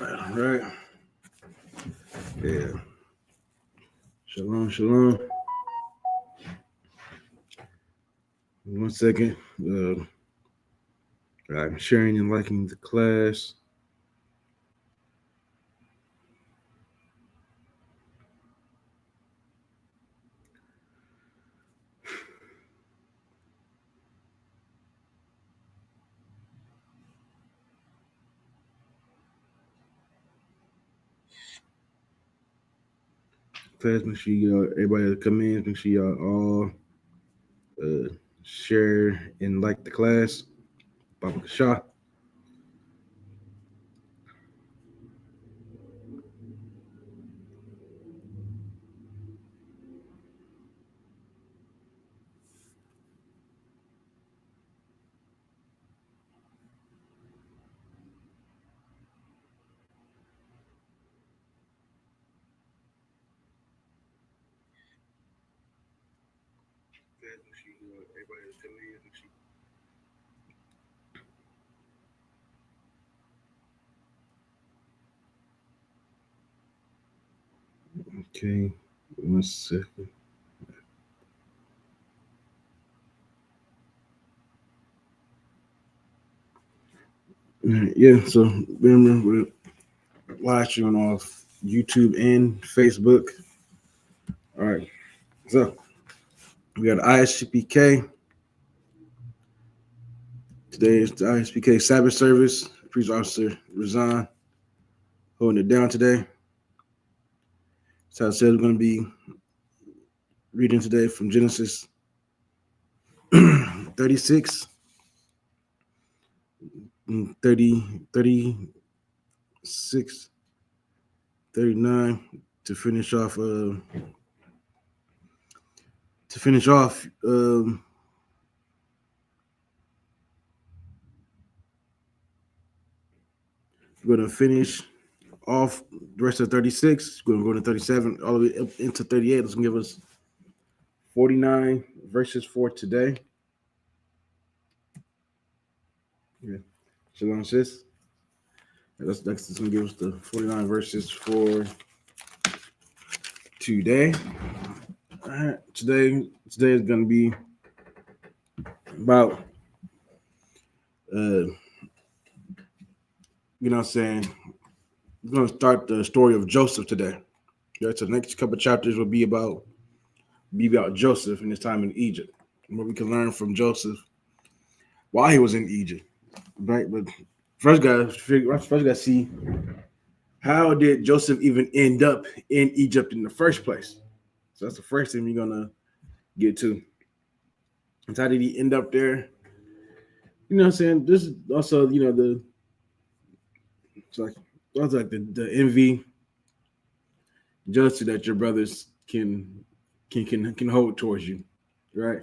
All right. Yeah. Shalom, shalom. 1 second. I'm sharing and liking the class. Class, make sure everybody that come in, make sure y'all all uh, share and like the class. Baba Shah. Okay, 1 second. Yeah, so remember we're live streaming off YouTube and Facebook. All right, so we got ISUPK. Today is the ISPK Sabbath service. Police officer Razan holding it down today. So I said we're going to be reading today from Genesis 36, 30, 36, 39 to finish off. To finish off, we're going to finish off the rest of 36. We're going to go to 37 all the way up into 38. That's going to give us 49 verses for today. Yeah. Shalom, sis. That's going to give us the 49 verses for today. All right. Today is going to be about, you know what I'm saying, we're going to start the story of Joseph today. Right? So the next couple of chapters will be about Joseph and his time in Egypt, and what we can learn from Joseph while he was in Egypt. Right? But first got to see, how did Joseph even end up in Egypt in the first place? So that's the first thing we're gonna get to. And how did he end up there? You know what I'm saying? This is also, it's like also like the envy, jealousy that your brothers can hold towards you, right?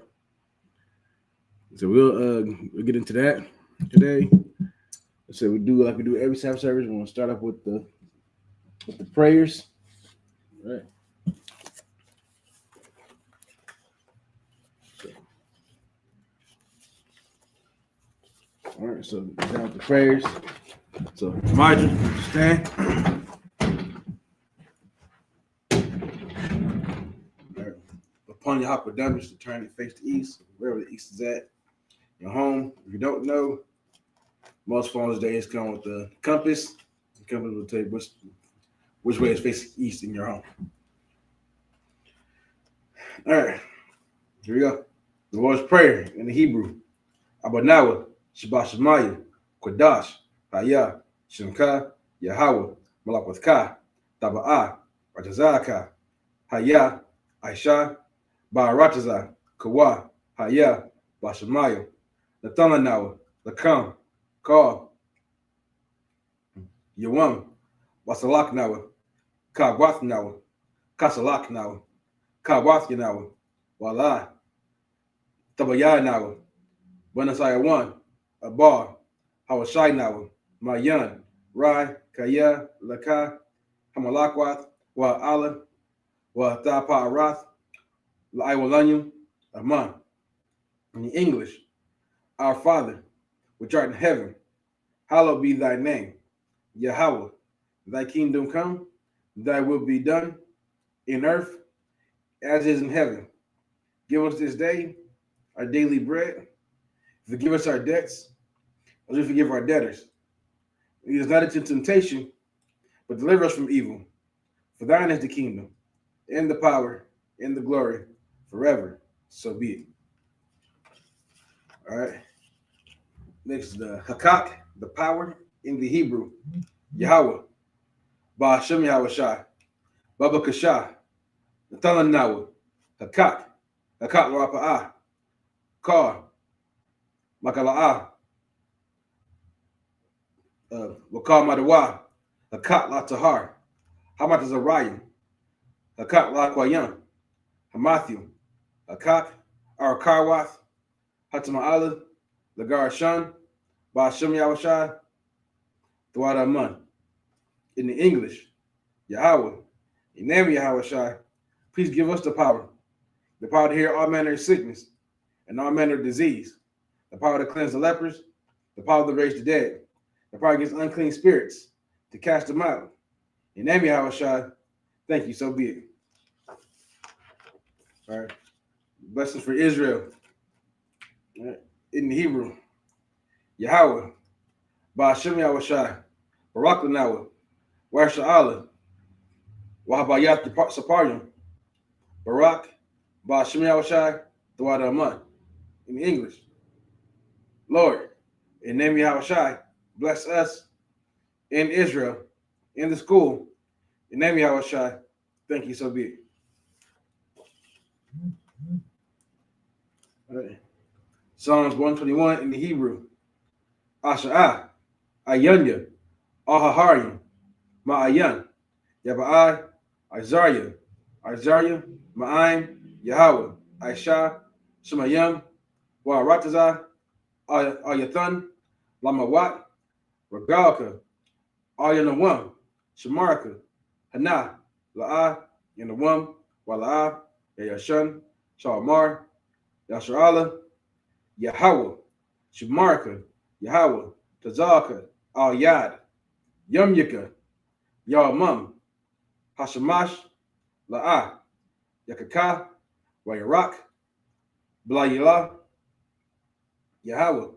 So we'll get into that today. So we do like we do every Sabbath service. We're gonna start off with the prayers, right? All right, so down with the prayers. So Marjorie, stand. Right. Upon your hypodermis to turn your face to east, wherever the east is at. Your home. If you don't know, most phones days come with the compass. The compass will tell you which way is facing east in your home. All right, here we go. The Lord's Prayer in the Hebrew. Abanawa, Shabbat Shemaya, Kodash, Haya, Shemka, Yahweh, Malakwatha, Taba'a, Ratazaka, Haya, Aisha, Ba'arataza, Kawa, Haya, Bashemayo, Nathananawa, Lakam, Ka, Yawam, Wasalaknawa, Kagwathnawa, Kasalaknawa, Kagwathnawa, Wala, Tabayanawa, Banasaya 1, Abar, Hawashainawa, Mayan, Rai, Kaya, Laka, Hamalakwath, Wa Allah, Wa Tapa Arath, Laiwalanyum, Aman. In English, Our Father, which art in heaven, hallowed be thy name. Yahweh, Thy kingdom come, thy will be done in earth as is in heaven. Give us this day our daily bread. Forgive us our debts, as we forgive our debtors. Lead us not into temptation, but deliver us from evil. For thine is the kingdom, and the power, and the glory, forever. So be it. All right. Next, the Hakak, the power in the Hebrew. Yahweh, Ba'ashem Yahweh Shai, Baba Kashah, Nathalan Nawa, Hakak, Hakak Rapa'ah, Kar, Makala'ah, Wakar Madawa, Hakak La Tahar, Hamat Zariah, Hakak La Kwayan, Hamathiu, Hakak Arakawath, Hatama'ala, Lagar Shan, Ba'ashem Yahweh Shai, Thwad Aman. In the English, Yahweh, in the name of Yahweh Shai, please give us the power to heal all manner of sickness and all manner of disease, the power to cleanse the lepers, the power to raise the dead, the power against unclean spirits, to cast them out. In the name of Yahweh Shai, thank you, so be it. All right. Blessings for Israel. All right. In the Hebrew, Yahweh, Ba'ashem Yahweh Shai, Barak Lanawa, Washa'ala, Wahabayat Saparyam, Barak, Ba'ashem Yahweh Shai, Thwad Aman. In English, Lord, in the name of Yahweh Shai, bless us in Israel, in the school. In the name of Yahweh Shai, thank you, so be it. Right. Psalms 121 in the Hebrew. Asha'ah, Ayanya, Ahaharyam, Ma'ayan, Yaba'ai, Isaiah, Ma'aim, Yahweh, Aisha, Shemayim, Wa'aratazah, Ayathan, Lamawat, Regalka, Ayanawam, Shemarka, Hana, La'ah, Yanawam, Wala'ah, Yayashan, Shalmar, Yasharala, Yahweh, Shemarka, Yahweh, Tazaka, Al Yad, Yumyika, Yamam, Hashamash, La'ah, Yakaka, Wayarak, Blayila, Yahweh,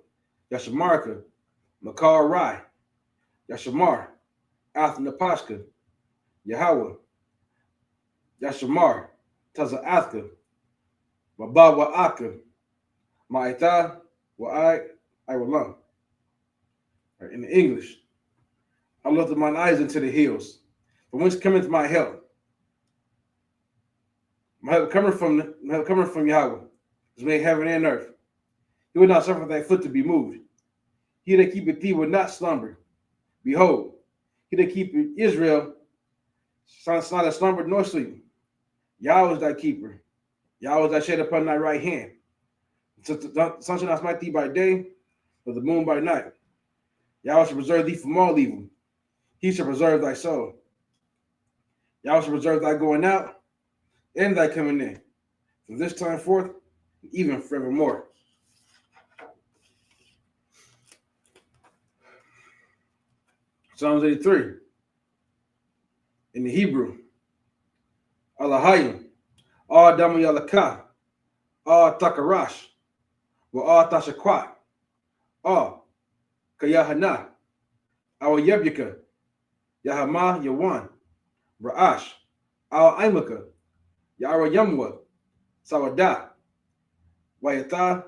Yashamarka, Makar Rai, Yashamar, Athanapashka, Yahweh, Yashamar, Tazathka, Mabawa Aka, Ma'ita, Wa'ai, Iwalam. In the English, I lifted mine eyes into the hills, from whence cometh my help. My help coming from Yahweh, who made heaven and earth. He would not suffer thy foot to be moved. He that keepeth thee will not slumber. Behold, he that keepeth Israel shall neither slumber nor sleep. Yahweh is thy keeper. Yahweh is thy shade upon thy right hand. The sun shall not smite thee by day, nor the moon by night. Yahweh shall preserve thee from all evil. He shall preserve thy soul. Yahweh shall preserve thy going out and thy coming in, from this time forth, even forevermore. Psalms 83. In the Hebrew, Alahayim, Al Damu Yalakah, Al Takarash, Wa Al Tashakwat, Al Kayahana, Al Yebyaka, Yahama Yawan, Ra'ash, Al Aimaka, Yara Yamwa, Sawada, Wayata,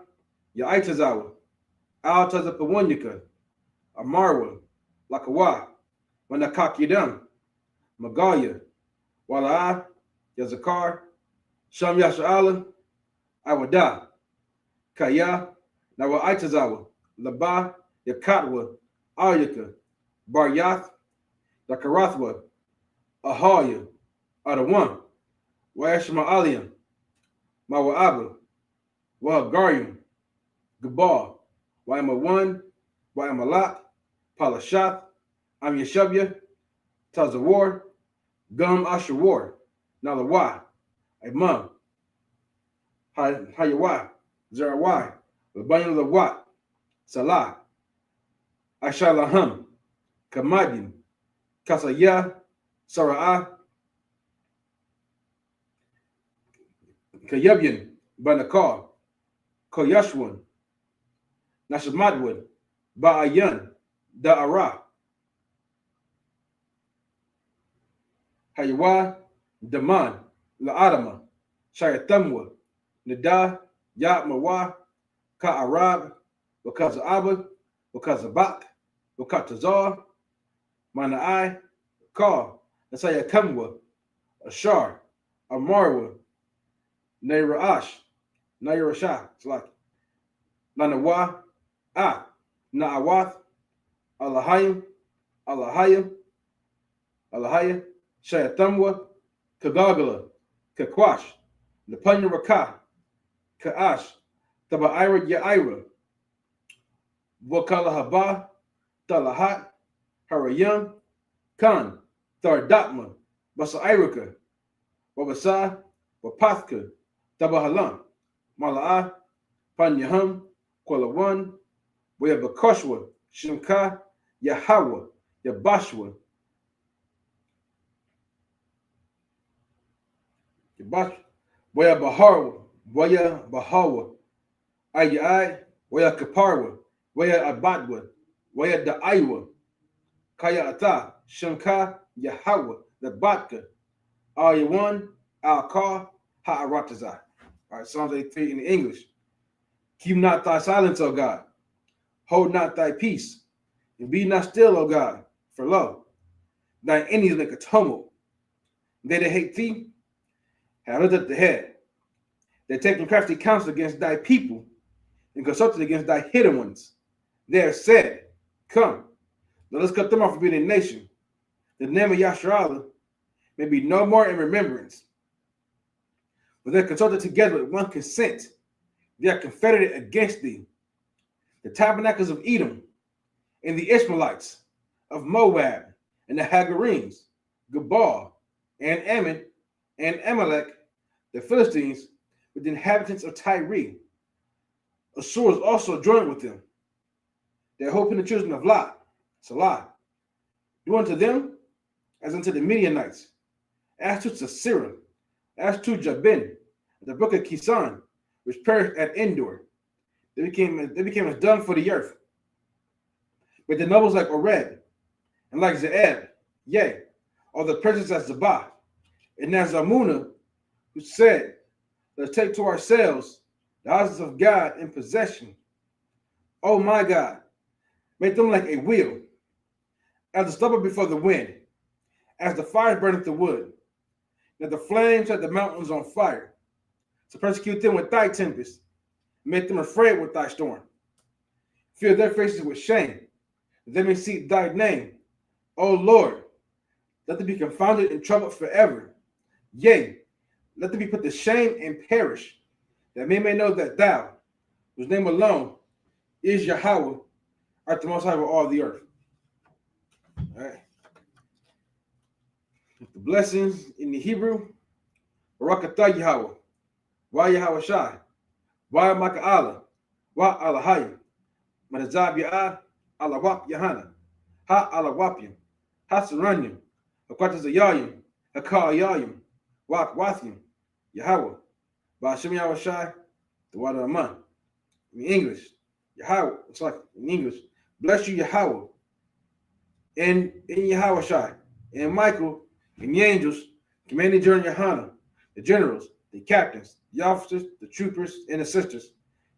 Yaitazawa, Al Tazapawanyaka, Amarwa, Lakawa, Manakak Yadam, Magaya, Wala'a, Yazakar, Sham Yasha'ala, Awada, Kaya, Nawa Aitazawa, Laba, Yakatwa, Ayaka, Baryath, Dakarathwa, Ahaya, Adawan, Wayashma Aliam, Mawa'aba, Wahagaryam, Gabal, Wayama1, Wayamalak, Palashath, Am Yeshabya, Tazawar, Gum Ashawar, Nalawa, Imam, Hayawa, Zerawai, Labayan Lawat, Salah, Ashalaham, Kamadin, Kasaya, Sara'ah, Kayabyan, Banakar, Koyashwan, Nashamadwan, Ba'ayan, Da'ara, Hayawa, Daman, La'adama, Shayatamwa, Nada, Ya'mawa, Ka'arab, Wakaza'aba, Wakazabak, Wakatazar, Mana'ai, Ka, Nasayakamwa, Ashar, Amarwa, Naira'ash, Nairashah, it's like Nanawa, Na'awath, Alahayim, Alahayim, Alahaya, Shayatamwa, Kagagala, Kakwash, Napanya Raka, Ka'ash, Taba'ira Ya'ira, Wakalahaba, Talahat, Harayam, Khan, Thardatma, Basairaka, Wabasa, Wapathka, Tabahalam, Mala'ah, Panyaham, Kwalawan, Wayabakoshwa, Shimka, Yahawa, Yabashwa, Waya Baharwa, Waya Bahawa, Ayai, Waya Kaparwa, Waya Abadwa, Waya Da'aiwa, Kaya Ata, Shanka, Yahawa, the Batka, Ayawan, Al-Ka, Ha'aratazai. All right, Psalms 83 in English. Keep not thy silence, O God. Hold not thy peace, and be not still, O God. For lo, thine enemies make a tumult. They that hate thee have lifted up the head. They taken crafty counsel against thy people, and consulted against thy hidden ones. They have said, come, let us cut them off from being a nation. The name of Yasharallah may be no more in remembrance. But they consulted together with one consent. They are confederate against thee. The tabernacles of Edom, and the Ishmaelites, of Moab, and the Hagarenes, Gebal, and Ammon, and Amalek, the Philistines, with the inhabitants of Tyre. Assur is also joined with them. They hope in the children of Lot, Salah. Do unto them as unto the Midianites, as to Sisera, as to Jabin, the brook of Kisan, which perished at Endor. They became as dung for the earth. But the nobles like Oreb, and like Zeeb, yea, or the princes as Zabah, and as Zalmunna, who said, let's take to ourselves the houses of God in possession. Oh my God, make them like a wheel, as the stubble before the wind, as the fire burneth the wood, that the flames set the mountains on fire. To persecute them with thy tempest, make them afraid with thy storm. Fill their faces with shame, that they may seek thy name. O Lord, let them be confounded and troubled forever. Yea, let them be put to shame and perish, that men may know that thou, whose name alone is Yahweh, art the most high of all the earth. All right. The blessings in the Hebrew, Barakatah Yahweh, Wa Yahweh Shai, Wa Maka'ala, Wa Alahayim, Manazab Ya'ah, Alawap Yahana, Ha Alawapim, Ha Saranyim, Akwatazayayim, Hakayayim, Wa Akwathyim, Yahweh, Ba'ashem Yahweh Shai, the water of man. In English, Yahweh, it's like in English, bless you, Yahweh, in Yahweh Shai, and Michael, and the angels, commanding during Yohanan, the generals, the captains, the officers, the troopers, and the sisters.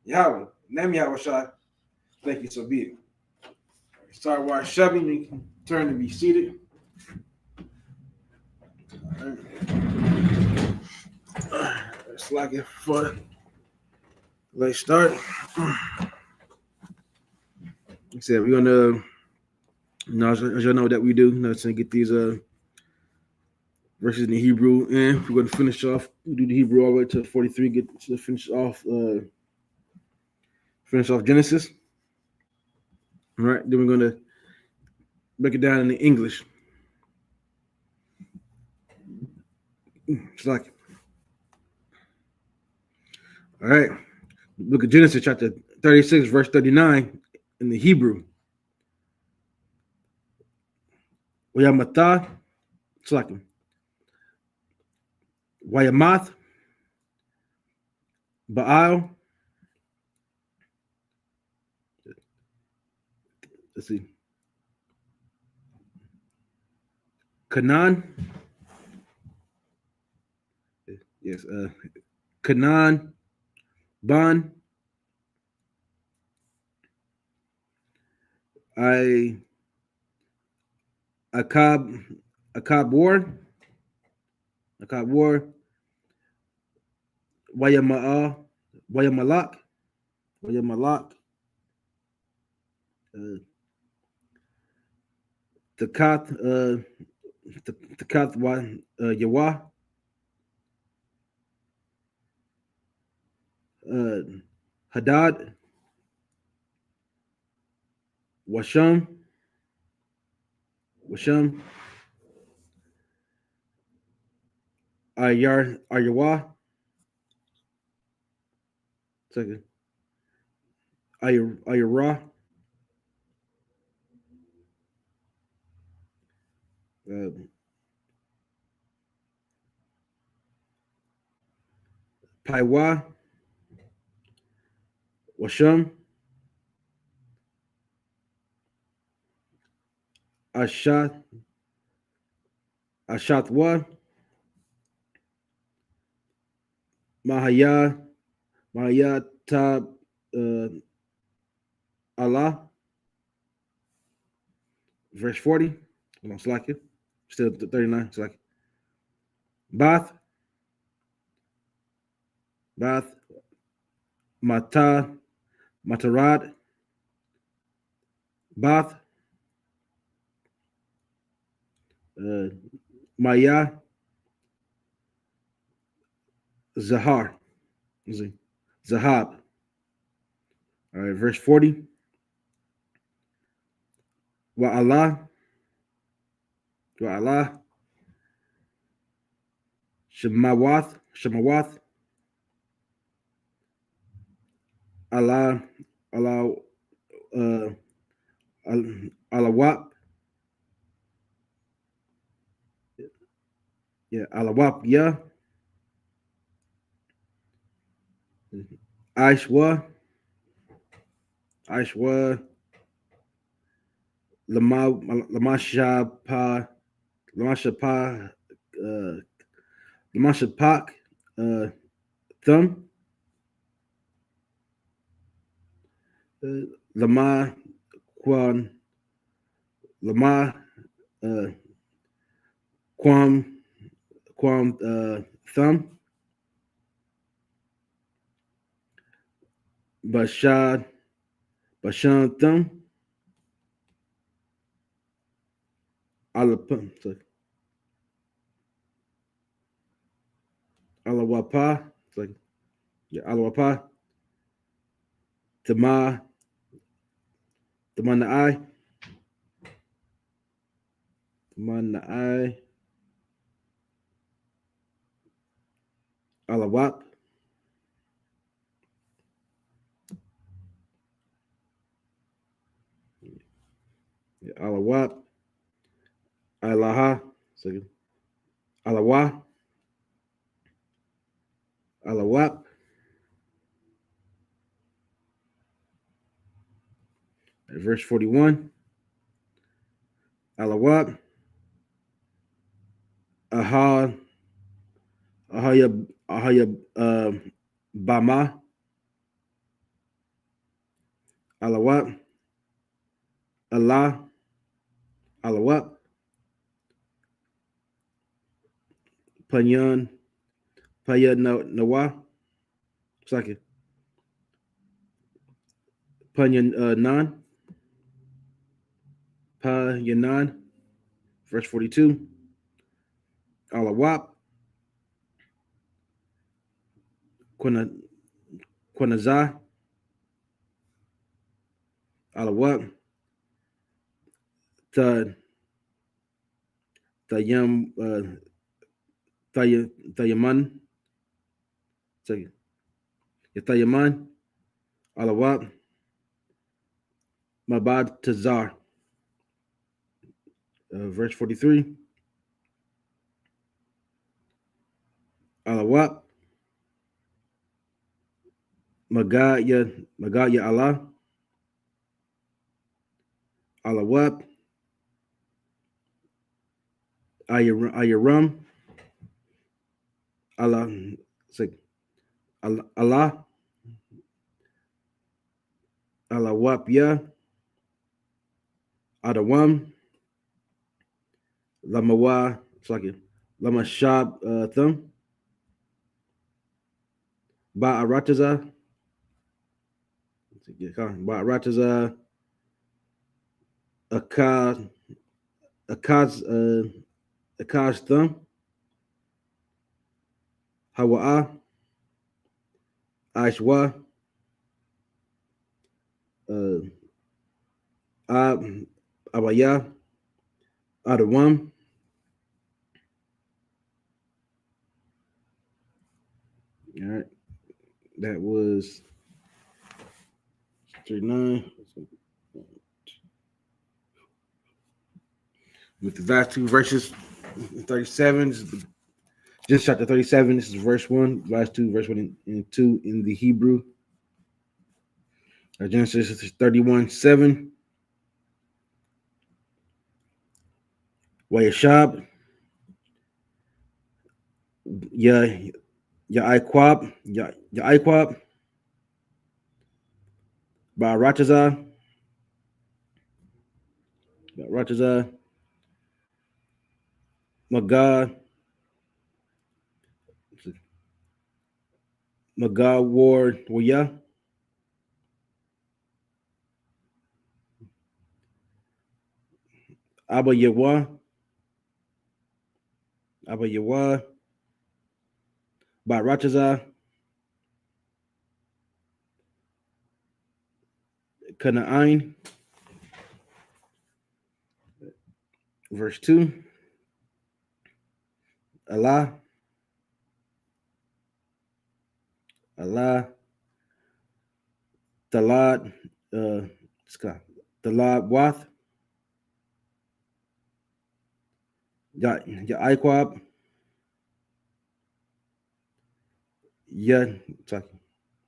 Yahweh, name Yahweh Shai. Thank you, so be it. Start watching Chevy, you can turn to be seated. All right. It's like it for let's start. Like I said, we're gonna, as y'all know that we do, to get these verses in the Hebrew, and we're gonna finish off. We do the Hebrew all the way to 43. Get to finish off Genesis. All right, then we're gonna break it down in the English. It's like, all right, book of Genesis, chapter 36, verse 39 in the Hebrew. Wayamata, Slakim, Wayamath, Baal. Let's see. Canaan. Yes. Canaan, Ban, I Akab, Akab War, Akab War, Wayama'a, Wayamalak, Wayamalak, Takat, Takat Yawa, Hadad, Washam, Washam, Ayawa, second, Ayara, uh, Paiwa, Washam, Ashat, Ashatwa, Mahaya, Mahaya Tab, Allah, verse 40. Hold on, slack it. Still 39, slack it. Bath, Bath, Mata, Matarad, Bath, Maya, Zahar, Zahab. All right, verse 40. Wa Allah, Shemawath, Allah, Allah, uh, Alawap, yeah, Alawap, yeah, Aishwa, Aishwa, Lamashapa, Lamashapa, uh, Lamashapak, Thumb, Lama, Quan, Lama, uh, Quam, Thumb, Bashad, Bashan Thumb, Alapum, Alawapa, it's like, yeah, Alawapa, Tama, Tamanai, Tamanai, Alawap, yeah, Alawap, Alaha, second, Alawa, Alawap, verse 41, Alawap, Aha, Ahaya, Bama, Alawap, Allah, Alawap, Panyan, Paya Nawa, second, Panyan Nan, Payanan, verse 42, Alawap, Quanazah, Alawap, Tayam, Tayaman, second, Tayaman, Alawap, Mabad Tazar, verse 43. Alawat. Magad ya Allah. Alawat. Ayaram. Allah. Allah. Alawap ya. Adawam. Lamawa. It's like Lama Shab Thumb. Ba'arataza. Ba'arataza. Akaz. Akaz Thumb. Hawa'a. Aishwa. Abaya. Adawam. All right. That was 39. With the last two verses, 37. Just chapter 37. This is verse 1. Last two, verse 1 and 2 in the Hebrew. Genesis 31:7. Wayashab. Ya Iquab. Ya Iquab. Ba'arataza. Magad Ward Waya. Abba Yawa. Ba'arataza. Kana'ain. Verse 2. Allah. Talad. Talad Wath. Ya Iquab.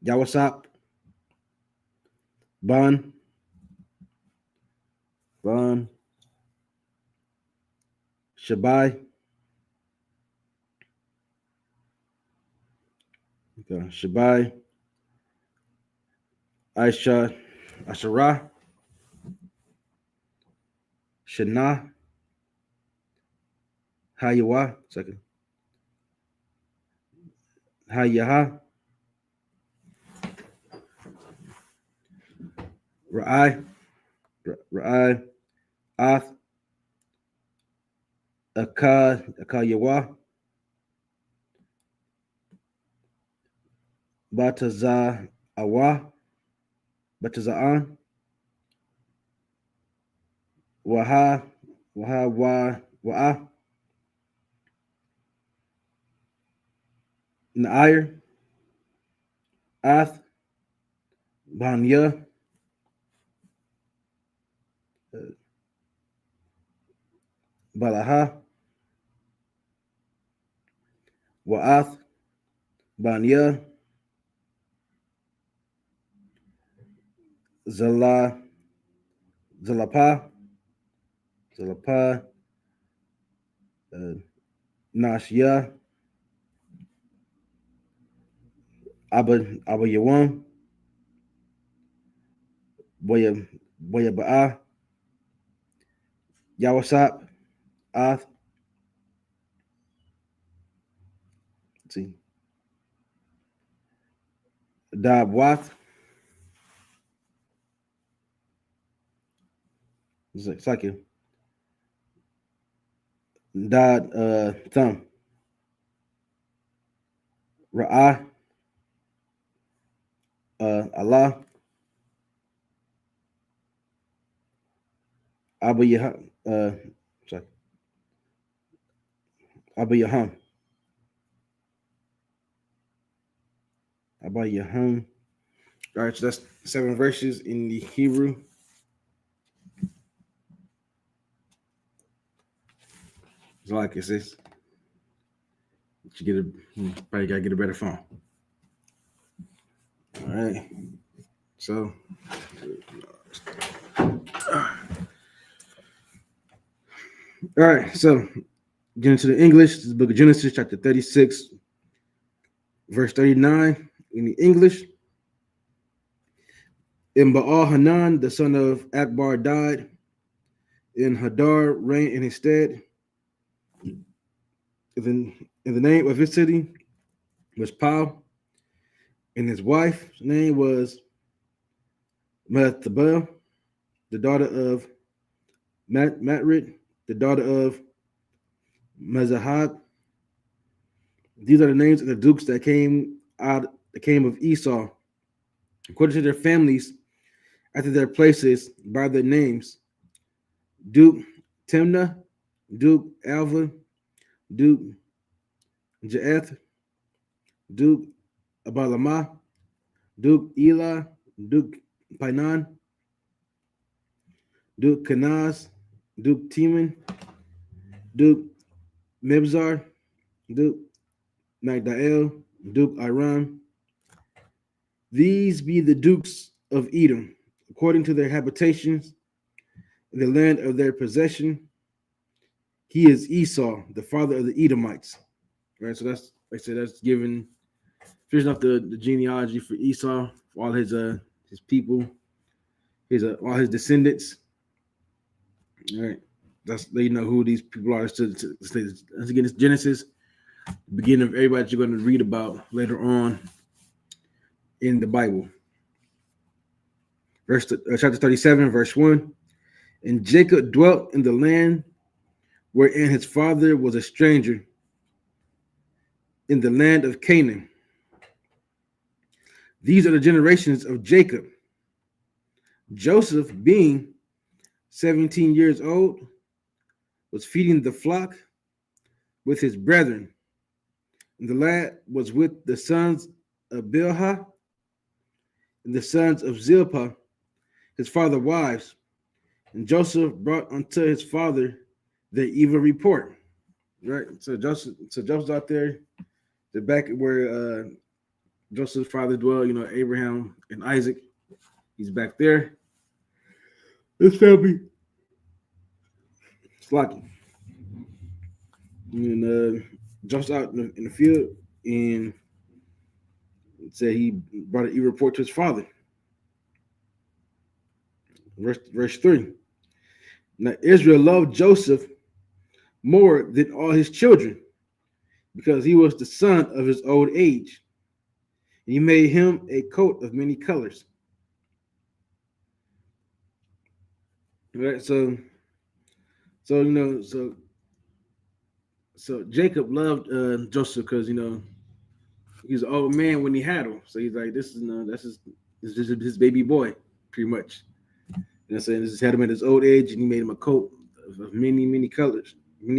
Yawasap. Ban. Shabai. Shabai. Asherah. Shana. Hayawa. Hayaha. Ra'ai. Ath. Akayawa. Bataza Awa. Bataza'an. Waha. Wa'a. Nair. Ath. Banya. Balaha. Wa'ath. Banya. Zalapa. Nashya. Abba Yawam. Boya Ba'a. Yawasap. Ath. See. Dab Wath. It's like you. Dad Thumb. Ra'ah. Allah. Abba Yaham. Sorry. Abba Yaham. Abba Yaham. All right, so that's 7 verses in the Hebrew. It's like it says. You probably gotta get a better phone. All right. So all right, so getting to the English, this is the book of Genesis, chapter 36, verse 39 in the English. And Baal Hanan, the son of Akbar, died, and Hadar reigned in his stead. In the name of his city was Pau, and his wife's name was Methabel, the daughter of Matrid, the daughter of Mezahab. These are the names of the dukes that came of Esau, according to their families, after their places, by their names: Duke Timnah, Duke Alva, Duke Jaeth, Duke Abalamah, Duke Elah, Duke Painan, Duke Kenaz, Duke Teman, Duke Mibzar, Duke Magdael, Duke Iran. These be the dukes of Edom, according to their habitations, in the land of their possession. He is Esau, the father of the Edomites. Right, so that's, like I said, that's given, finishing off the genealogy for Esau, for all his people, all his descendants. All right, that's, they know who these people are. Let's again, it's Genesis, the beginning of everybody that you're going to read about later on in the Bible. Chapter 37, verse 1. And Jacob dwelt in the land wherein his father was a stranger, in the land of Canaan. These are the generations of Jacob. Joseph, being 17 years old, was feeding the flock with his brethren. And the lad was with the sons of Bilhah and the sons of Zilpah, his father's wives. And Joseph brought unto his father the evil report. Right? So Joseph's out there, the back where Joseph's father dwelled, Abraham and Isaac. He's back there. This family, it's lucky. And Joseph's out in the field and said he brought an evil report to his father. Verse 3. Now Israel loved Joseph more than all his children, because he was the son of his old age. And he made him a coat of many colors. Right, so Jacob loved Joseph because he was an old man when he had him. So he's like, this is his baby boy, pretty much. And so this had him at his old age, and he made him a coat of many colors. And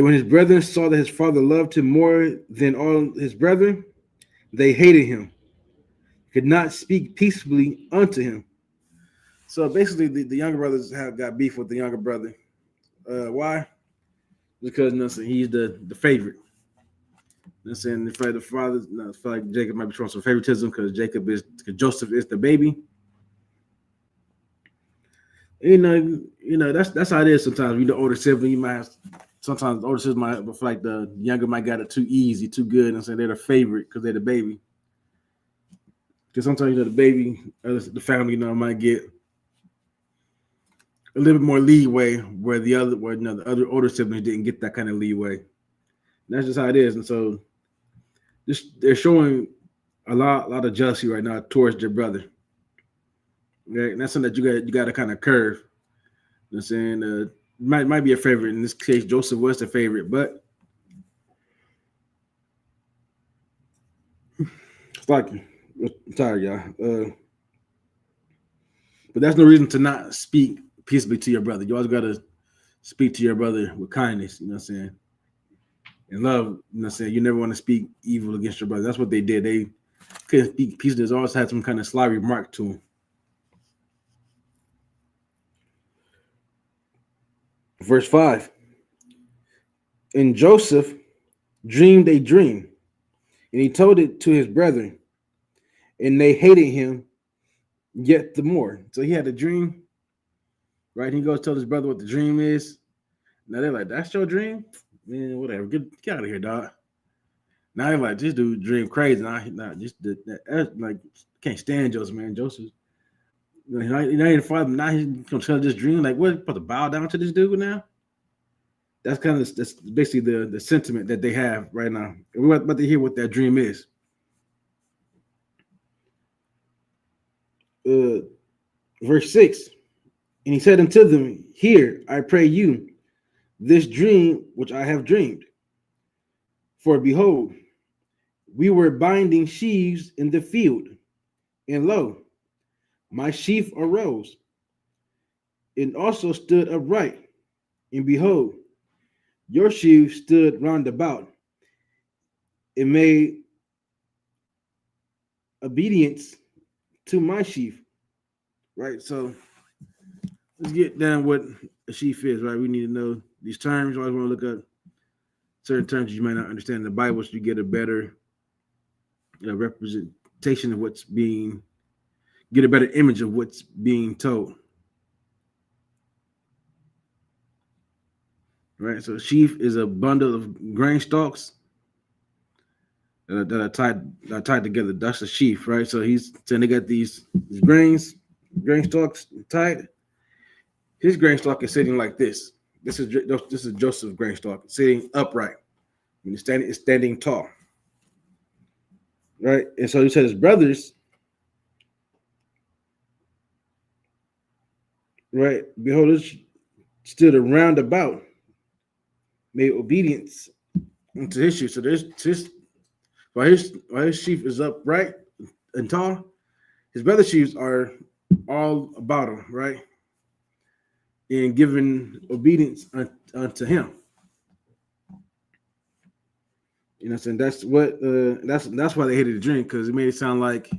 when his brethren saw that his father loved him more than all his brethren, they hated him, could not speak peaceably unto him. So basically, the younger brothers got beef with the younger brother. Why? Because he's the favorite. Saying the father, I feel like Jacob might be showing some favoritism because Joseph is the baby. That's how it is sometimes. The older sibling, sometimes the older sibling might feel like the younger might got it too easy, too good, and say they're the favorite because they're the baby. Because sometimes the baby, the family, might get a little bit more leeway where the other older siblings didn't get that kind of leeway. And that's just how it is. And so they're showing a lot of jealousy right now towards their brother. Right? And that's something that you got to kind of curve. I'm saying? Might be a favorite. In this case, Joseph was the favorite, but it's like, I'm tired, y'all. But that's no reason to not speak peaceably to your brother. You always got to speak to your brother with kindness, and love, You never want to speak evil against your brother. That's what they did. They couldn't speak peace. There's always had some kind of sly remark to him. Verse 5. And Joseph dreamed a dream, and he told it to his brethren, and they hated him yet the more. So he had a dream, right? He goes tell his brother what the dream is. Now they're like, that's your dream? Man, whatever. Get out of here, dog. Now they're like, this dude dream crazy. Like, can't stand Joseph, man. Joseph, now he's father. Now he's gonna tell this dream. Like, what? Supposed to bow down to this dude now? That's basically the sentiment that they have right now. We're about to hear what that dream is. Verse 6. And he said unto them, hear, I pray you, this dream which I have dreamed. For behold, we were binding sheaves in the field, and lo, my sheaf arose, and also stood upright, and behold, your sheaves stood round about, and made obedience to my sheaf. Right, so let's get down what a sheaf is, right? We need to know these terms. You always want to look up certain terms you might not understand in the Bible, so you get a better representation of get a better image of what's being told. Right, so a sheaf is a bundle of grain stalks that are tied together. That's a sheaf, right? So he's saying they got these grain stalks tied. His grain stalk is sitting like this. This is Joseph's grain stalk, sitting upright. I mean, it's standing tall. Right? And so he said his brothers, right, behold, it stood around about, made obedience unto his sheaf. So while his sheaf is upright and tall, his brother's sheaves are all about him, right? And giving obedience unto him. You know what I'm saying? That's what that's why they hated the dream, because it made it sound like,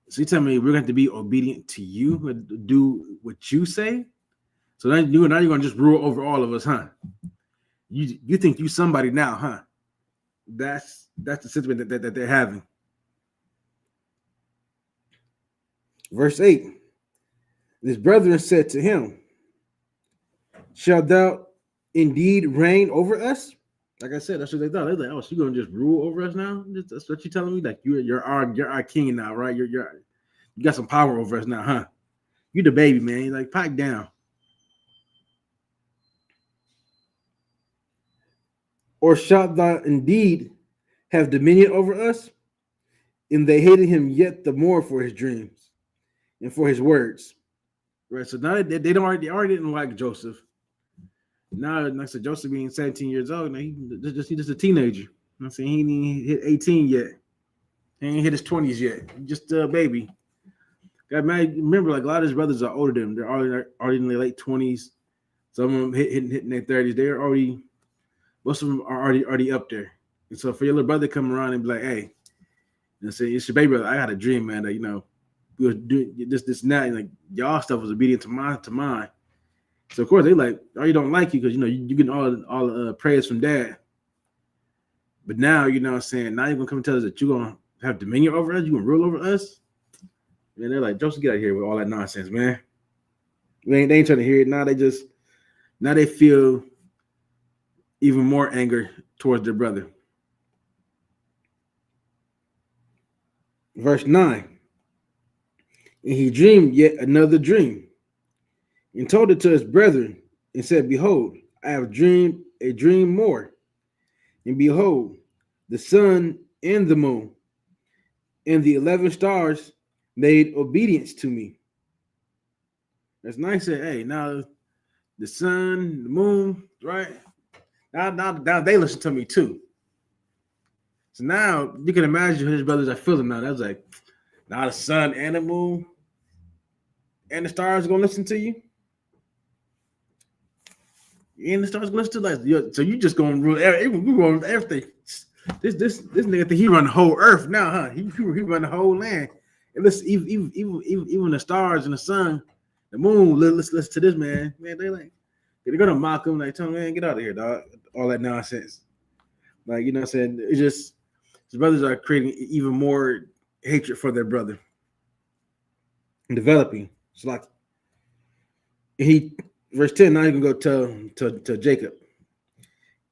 so you tell me we're going to be obedient to you, do what you say. So now you're going to just rule over all of us, huh? You think you somebody now, huh? That's the sentiment that they're having. Verse 8. His brethren said to him, shalt thou indeed reign over us? Like I said, that's what they thought. They're like, oh, so you're gonna just rule over us now? That's what you're telling me? Like you're our king now, right? You got some power over us now, huh? You the baby, man. You're like, pipe down. Or shalt thou indeed have dominion over us? And they hated him yet the more for his dreams and for his words. Right. So now they already didn't like Joseph. Now, like I said, Joseph being 17 years old, now he's just a teenager. You know what I'm saying? He ain't even hit 18 yet. He ain't hit his 20s yet. Just a baby. God, man, remember, like a lot of his brothers are older than him. They're already in their late 20s. Some of them hitting their 30s. Most of them are already up there. And so for your little brother to come around and be like, hey, and say, it's your baby brother. I got a dream, man, that, we'll do this now. And like, y'all stuff was obedient to mine. So of course they like, oh, you don't like you because you getting all the praise from dad. But now, you know what I'm saying, now you're gonna come and tell us that you're gonna have dominion over us, you're gonna rule over us. And they're like, Joseph, get out of here with all that nonsense, man. They ain't trying to hear it. Now they feel even more anger towards their brother. Verse 9. And he dreamed yet another dream, and told it to his brethren, and said, behold, I have dreamed a dream more. And behold, the sun and the moon and the 11 stars made obedience to me. That's nice. Hey, now the sun, the moon, right? Now they listen to me too. So now you can imagine his brothers are feeling now. That's like, now the sun and the moon and the stars are gonna listen to you. And the stars gonna listen to, like, so you just gonna rule everything. This nigga think he run the whole earth now, huh? He run the whole land. And listen, even the stars and the sun, the moon, listen to this man. Man, they like, They're gonna mock him, like, tell him, man, get out of here, dog. All that nonsense. Like, you know what I'm saying? It's just his brothers are creating even more hatred for their brother. And developing. It's like he verse 10, now he can go to Jacob.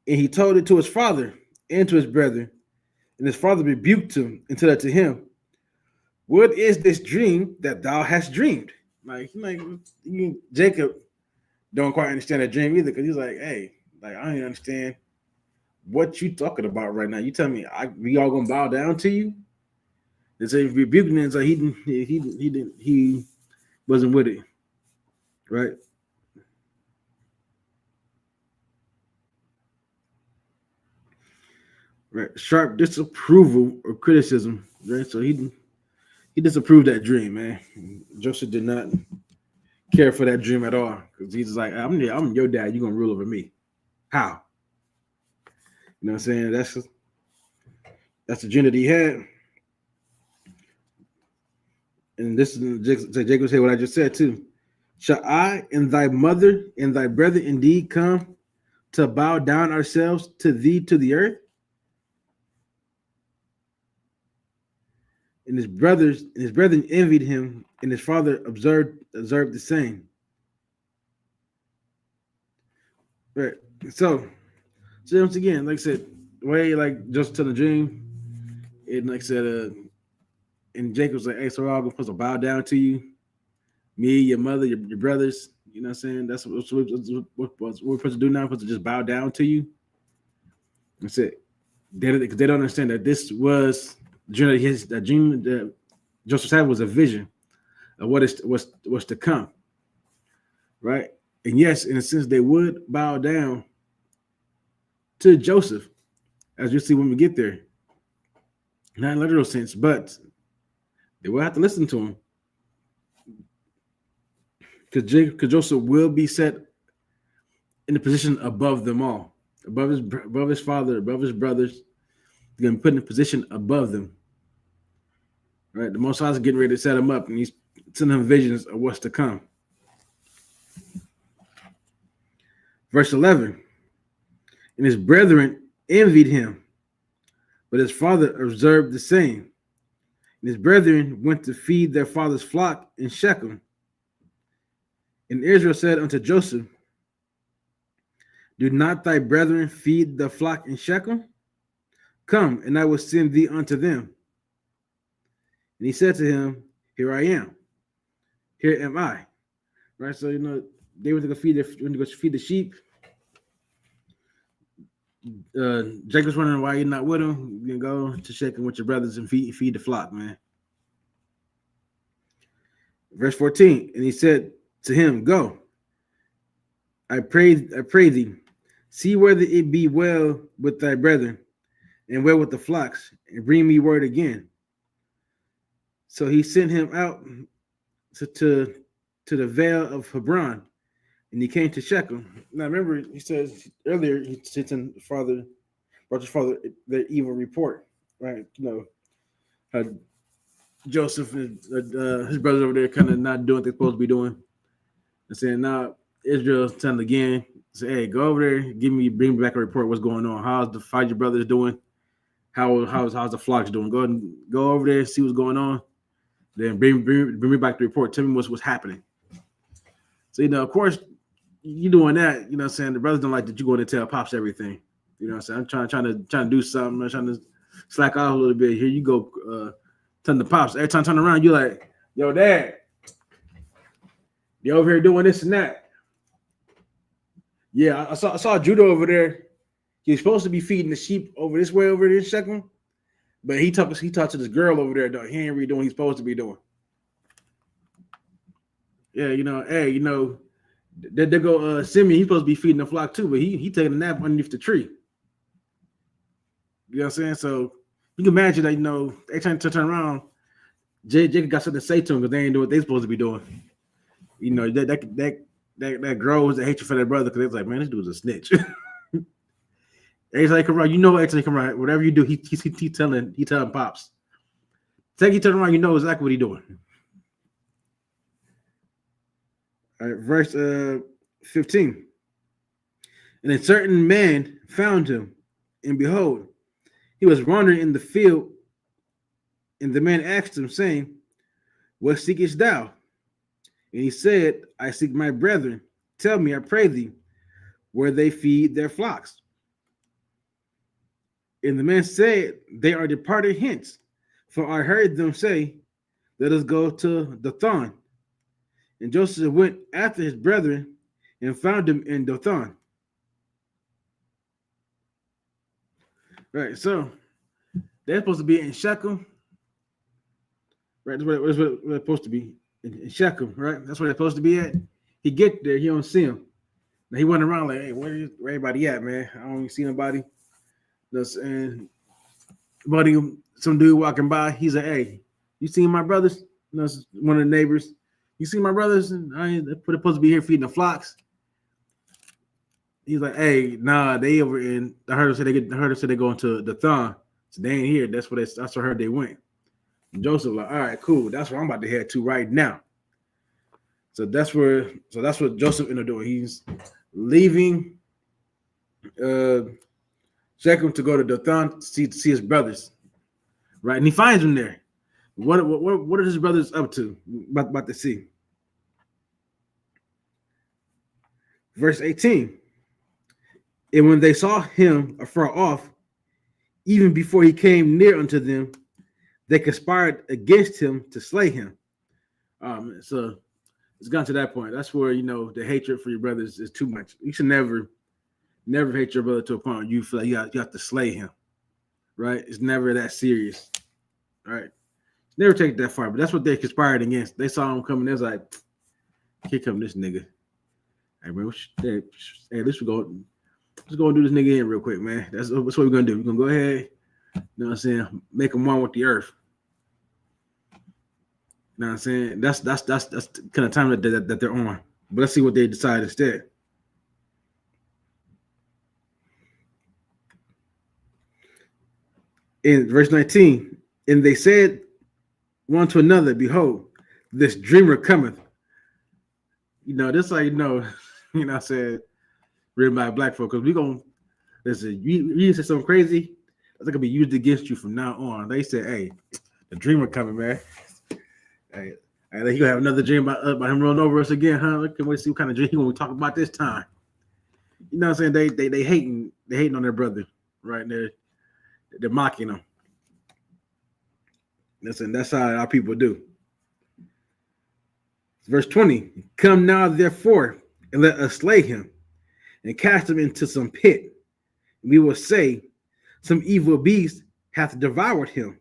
And he told it to his father and to his brethren, and his father rebuked him and said to him, what is this dream that thou hast dreamed? Like Jacob don't quite understand that dream either, because he's like, hey, like, I don't understand what you talking about right now. You tell me we all gonna bow down to you? They say rebuking him, so he wasn't with it, right? Right, sharp disapproval or criticism, right? So he disapproved that dream, man. Joseph did not care for that dream at all, because he's like, I'm your dad. You're gonna rule over me. How? You know what I'm saying? That's the dream that he had. And this is Jacob say what I just said too. Shall I and thy mother and thy brother indeed come to bow down ourselves to thee to the earth? And his brethren envied him, and his father observed the same. Right. So once again, like I said, way like just to the dream, and like I said, and Jacob's like, hey, so we're all supposed to bow down to you, me, your mother, your brothers. You know what I'm saying? That's what we're supposed to do now. We're supposed to just bow down to you. That's it. They don't understand that this was the dream that Joseph had was a vision of what's to come, right? And yes, in a sense, they would bow down to Joseph, as you see when we get there. Not in literal sense, but they will have to listen to him, because Joseph will be set in the position above them all, above his father, above his brothers. They're gonna put in a position above them. Right? The Most High is getting ready to set him up, and he's sending him visions of what's to come. Verse 11. And his brethren envied him, but his father observed the same. And his brethren went to feed their father's flock in Shechem. And Israel said unto Joseph, do not thy brethren feed the flock in Shechem? Come, and I will send thee unto them. And he said to him, here I am. Here am I. Right? So, they went to go feed the sheep. Jacob's wondering why you're not with him. You can go to Shechem with your brothers and feed the flock, man. Verse 14, and he said to him, go. I pray thee, see whether it be well with thy brethren and well with the flocks, and bring me word again. So he sent him out to the vale of Hebron, and he came to Shechem. Now remember, he says earlier he sent brought his father their evil report, right? Joseph and his brothers over there kind of not doing what they're supposed to be doing, and saying now Israel's telling again, say, hey, go over there, bring me back a report. What's going on? How's your brothers doing? How's the flocks doing? Go over there, see what's going on. Then bring me back the report. Tell me what's happening. So of course, you doing that. You know what I'm saying? The brothers don't like that you going to tell pops everything. You know what I'm saying? I'm trying to do something. I'm trying to slack off a little bit. Here you go, telling the pops. Every time I turn around, you're like, yo, dad, you over here doing this and that. Yeah, I saw Judah over there. He's supposed to be feeding the sheep over this way over there in Shechem, but he talked to this girl over there. Though. He ain't really doing what he's supposed to be doing. Yeah, hey, there go Simeon. He's supposed to be feeding the flock too, but he taking a nap underneath the tree. You know what I'm saying? So you can imagine that, they trying to turn around. Jacob got something to say to him because they ain't doing what they supposed to be doing. That grows the hatred for their brother, because it's like, man, this dude's a snitch. Every time he come around, whatever you do, he telling pops. Take he turn around, exactly what he's doing. All right, verse 15. And a certain man found him, and behold, he was wandering in the field. And the man asked him, saying, what seekest thou? And he said, I seek my brethren. Tell me, I pray thee, where they feed their flocks. And the man said, they are departed hence, for I heard them say, let us go to Dothan. And Joseph went after his brethren and found them in Dothan. Right, so they're supposed to be in Shechem. Right, that's what they're supposed to be in Shechem. Right, that's where they're supposed to be at. He get there, he don't see him. Now he went around like, hey, where everybody at, man? I don't even see nobody. And buddy, some dude walking by, he's like, hey, you seen my brothers? You know, one of the neighbors. You see my brothers? And they're supposed to be here feeding the flocks. He's like, hey, nah, they over in. I heard them say they going to the Thon. So they ain't here. That's what I heard they went. And Joseph like, all right, cool. That's where I'm about to head to right now. So that's what Joseph ended up doing. He's leaving Shechem to go to Dothan to see his brothers. Right, and he finds them there. What are his brothers up to? About to see. Verse 18. And when they saw him afar off, even before he came near unto them, they conspired against him to slay him. So it's gone to that point. That's where, the hatred for your brothers is too much. You should never hate your brother to a point where you feel like you have to slay him. Right? It's never that serious. Right? Never take it that far, but that's what they conspired against. They saw him coming. They was like, here come this nigga. Hey, bro, let's go and do this nigga in real quick, man. That's what we're gonna do. We're gonna go ahead, you know what I'm saying, make them one with the earth. You know what I'm saying? That's the kind of time that they're on. But let's see what they decide instead. In verse 19, and they said one to another, behold, this dreamer cometh. This like I said, written by black folk, because we gonna listen. You say something crazy, that's gonna be used against you from now on. They said, "Hey, the dreamer coming, man. Hey, he gonna have another dream about him rolling over us again, huh? Look, can we see what kind of dream we talk about this time?" You know what I'm saying? They hating on their brother, right? They're mocking them. Listen, that's how our people do. Verse 20, come now therefore, and let us slay him, and cast him into some pit. We will say, some evil beast hath devoured him,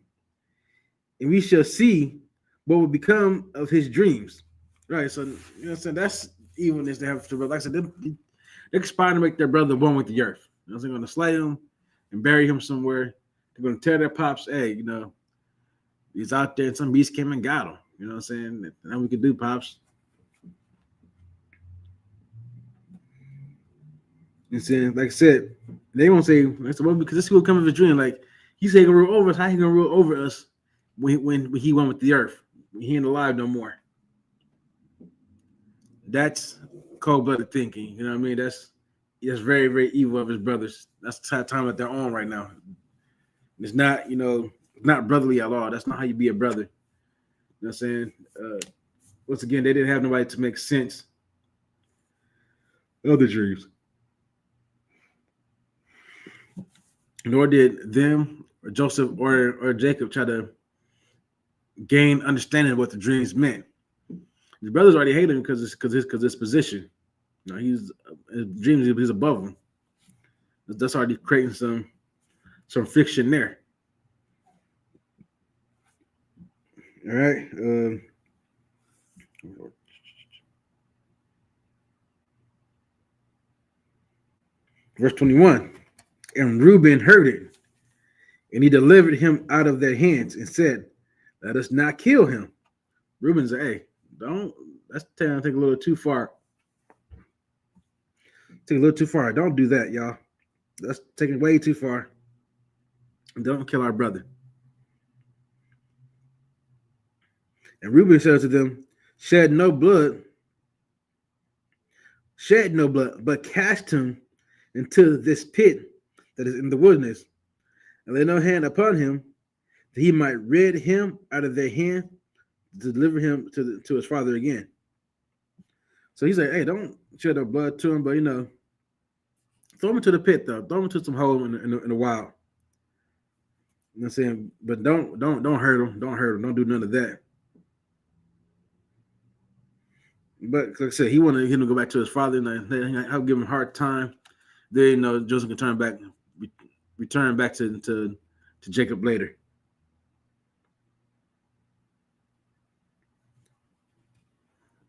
and we shall see what will become of his dreams. Right, so that's evilness they have to. Like I said, they're conspiring to make their brother one with the earth. They're going to slay him and bury him somewhere. They're going to tell their pops, hey, he's out there and some beast came and got him. You know what I'm saying? Nothing we could do, pops. And saying, like I said, they won't say, well, because this will come of a dream. Like he said, he gonna rule over us. How he gonna rule over us when he went with the earth? He ain't alive no more. That's cold-blooded thinking. You know what I mean? That's very, very evil of his brothers. That's the time that they're on right now. It's not, not brotherly at all. That's not how you be a brother. You know what I'm saying? Once again, they didn't have nobody to make sense of the dreams. Nor did them, or Joseph, or Jacob try to gain understanding of what the dreams meant. His brothers already hated him because his position. His dreams, he's above them. That's already creating some friction there. All right. Verse 21. And Reuben heard it, and he delivered him out of their hands and said, let us not kill him. Reuben said, hey, that's take a little too far. Take a little too far. Don't do that, y'all. That's taking way too far. Don't kill our brother. And Reuben said to them, shed no blood, but cast him into this pit that is in the wilderness, and lay no hand upon him, that he might rid him out of their hand to deliver him to his father again. So he's like, hey, don't shed no blood to him, but throw him into the pit though. Throw him into some hole in the wild. You know what I'm saying? But don't hurt him. Don't hurt him. Don't do none of that. But like I said, he wanted him to go back to his father, and I'll give him a hard time. Then Joseph can return back to Jacob later.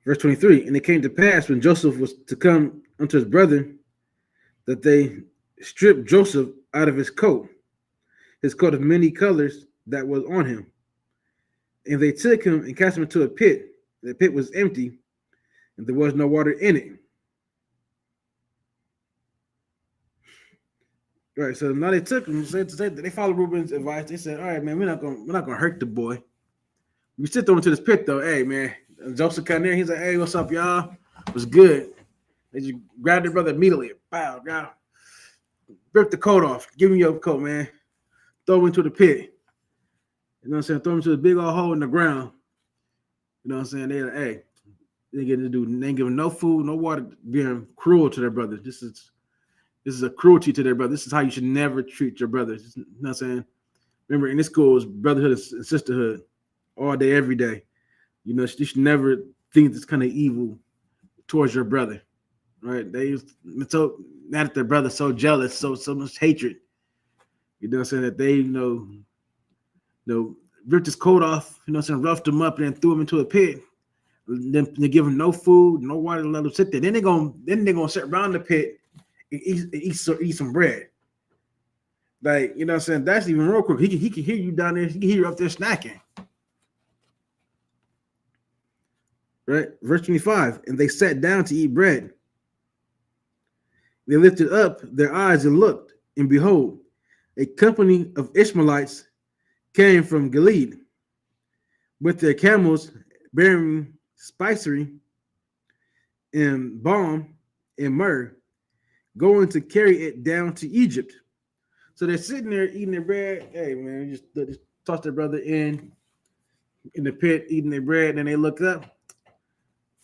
Verse 23, and it came to pass when Joseph was to come unto his brother, that they stripped Joseph out of his coat of many colors that was on him. And they took him and cast him into a pit. The pit was empty, and there was no water in it. Right, so now they took him. They followed Reuben's advice. They said, all right, man, we're not gonna hurt the boy. We still throw him into this pit, though. Hey, man. Joseph come there. He's like, hey, what's up, y'all? What's good? They just grabbed their brother immediately. Bow, God. Rip the coat off. Give me your coat, man. Throw him into the pit. You know what I'm saying? Throw him into a big old hole in the ground. You know what I'm saying? They're like, hey, they ain't giving no food, no water, being cruel to their brother. This is a cruelty to their brother. This is how you should never treat your brother. You know what I'm saying? Remember, in this school, it was brotherhood and sisterhood all day, every day. You should never think this kind of evil towards your brother, right? So now that their brother's so jealous, so much hatred. You know what I'm saying? That they, ripped his coat off, roughed him up and then threw him into a pit. Then they give him no food, no water to let him sit there. Then they're gonna sit around the pit and eat some bread. Like, you know what I'm saying? That's even real quick. He can hear you down there. He can hear you up there snacking. Right? Verse 25, and they sat down to eat bread. They lifted up their eyes and looked, and behold, a company of Ishmaelites came from Gilead with their camels bearing spicery and balm and myrrh, going to carry it down to Egypt. So they're sitting there eating their bread. Hey, man, just toss their brother in the pit, eating their bread, and then they look up.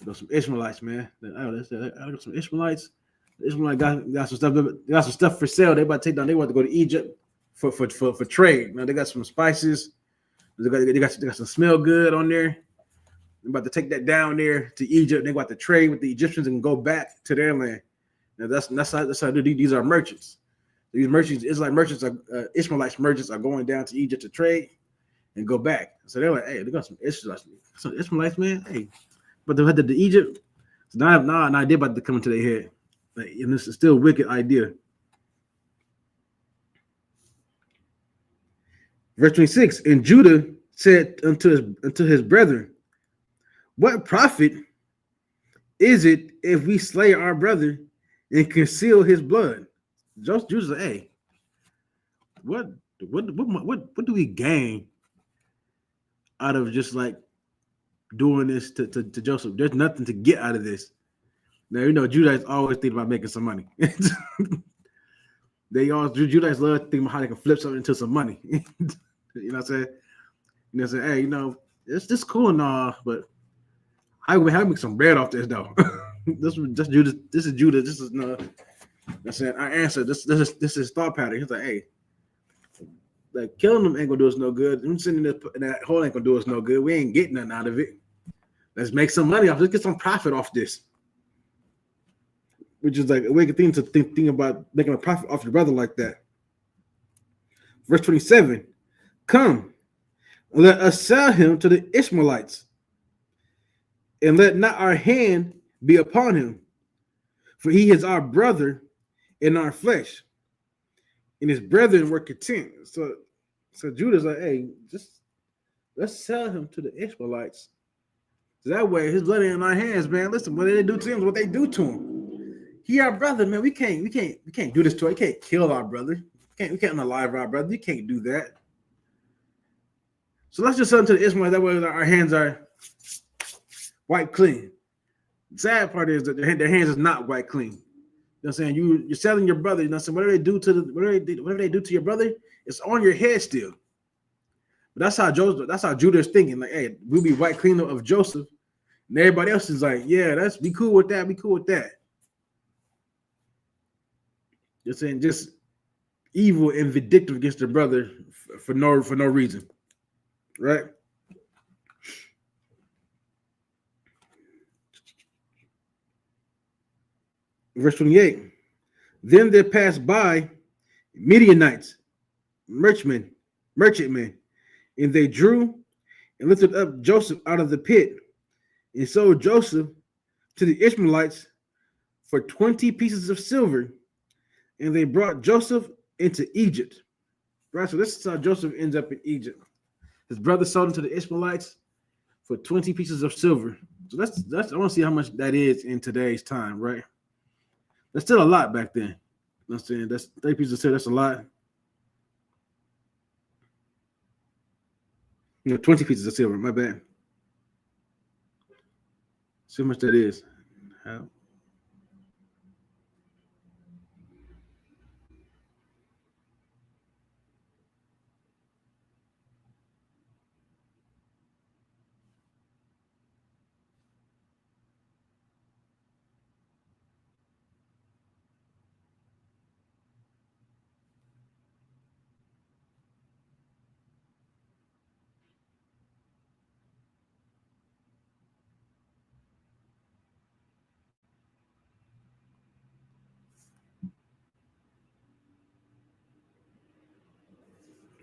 There's some Ishmaelites, man. I got some Ishmaelites. The Ishmaelites got some stuff. They got some stuff for sale. They about to take down. They want to go to Egypt for trade. Now they got some spices. They got some smell good on there. They're about to take that down there to Egypt. They got to trade with the Egyptians and go back to their land. Now that's how they do. These are merchants. These merchants, Ishmaelites merchants are going down to Egypt to trade and go back. So they're like, hey, they got some Ishmaelites, man. Hey. But they headed to Egypt. So now an idea about to come into their head. And this is still a wicked idea. Verse 26, and Judah said unto his brethren, what profit is it if we slay our brother and conceal his blood? Judah said, hey, what do we gain out of just like doing this to Joseph? There's nothing to get out of this. Now, Judahites always think about making some money. Judahites love to think about how they can flip something into some money. You know what I'm saying? Hey, it's just cool and all, but how do we make some bread off this though? This is Judah. This is I'm saying our answer. This is thought pattern. He's like, hey, like killing them ain't gonna do us no good. I'm sitting in that hole ain't gonna do us no good. We ain't getting nothing out of it. Let's make some money off. Let's get some profit off this. Which is like a wicked thing to think about, making a profit off your brother like that. Verse 27, come, let us sell him to the Ishmaelites, and let not our hand be upon him, for he is our brother in our flesh. And his brethren were content. So Judah's like, hey, just let's sell him to the Ishmaelites. So that way his blood ain't in our hands, man. Listen, what they do to him is what they do to him. He our brother, man. We can't do this to him. We can't kill our brother. We can't unalive our brother. You can't do that. So let's just sell him to the Ishmaelites. That way our hands are wiped clean. The sad part is that their hands is not wiped clean. know what I'm saying? You're selling your brother. You know what I'm saying? Whatever they do to your brother, it's on your head still. But that's how Judah's thinking. Like, hey, we'll be white clean of Joseph. And everybody else is like, yeah, that's be cool with that. Be cool with that. You're saying just evil and vindictive against their brother for no reason. Right? Verse 28. Then there passed by Midianites, merchantmen, and they drew and lifted up Joseph out of the pit and sold Joseph to the Ishmaelites for 20 pieces of silver, and they brought Joseph into Egypt. Right, so this is how Joseph ends up in Egypt. His brother sold him to the Ishmaelites for 20 pieces of silver. So that's I want to see how much that is in today's time, right? That's still a lot back then. You know what I'm saying? That's 30 pieces of silver, that's a lot. 20 pieces of silver, my bad. See how much that is. How?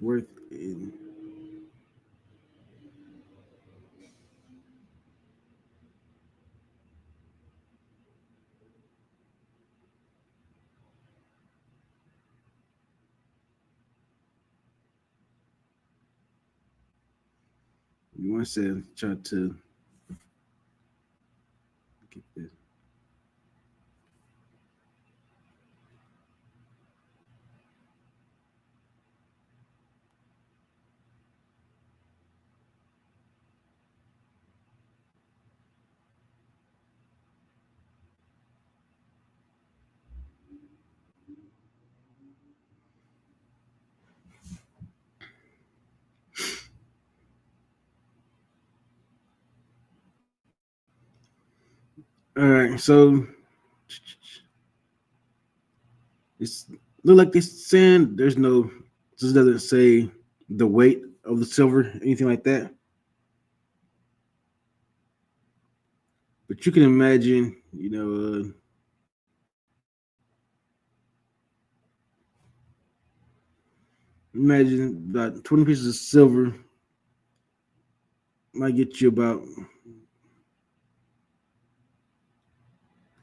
Worth in you want to try to get this. All right, so it's look like this saying there's no, this doesn't say the weight of the silver, anything like that. But you can imagine, imagine about 20 pieces of silver might get you about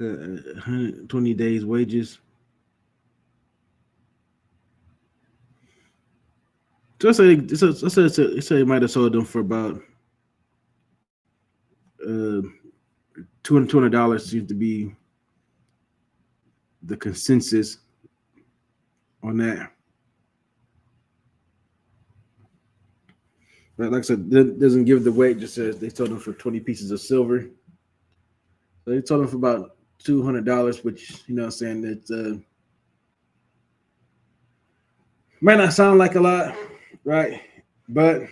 120 days' wages. So I say it might have sold them for about $200 seems to be the consensus on that. But like I said, it doesn't give the weight, just says they sold them for 20 pieces of silver. So they sold them for about $200, which, what I'm saying, that might not sound like a lot, right? But,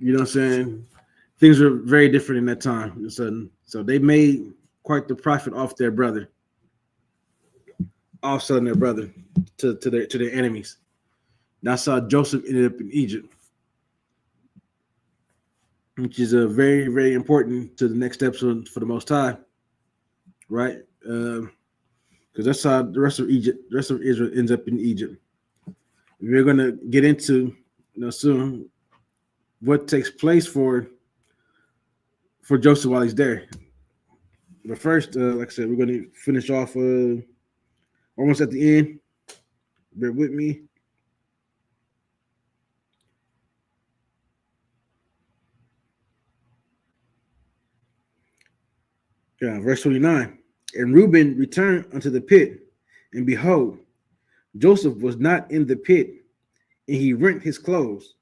what I'm saying, things were very different in that time. So they made quite the profit off their brother, off selling their brother to their enemies. That's how Joseph ended up in Egypt, which is a very, very important to the next steps for the Most High, right? Because that's how the rest of Israel ends up in Egypt. We're going to get into, soon what takes place for Joseph while he's there. But first, like I said, we're going to finish off almost at the end. Bear with me. Yeah, verse 29. And Reuben returned unto the pit, and behold, Joseph was not in the pit, and he rent his clothes.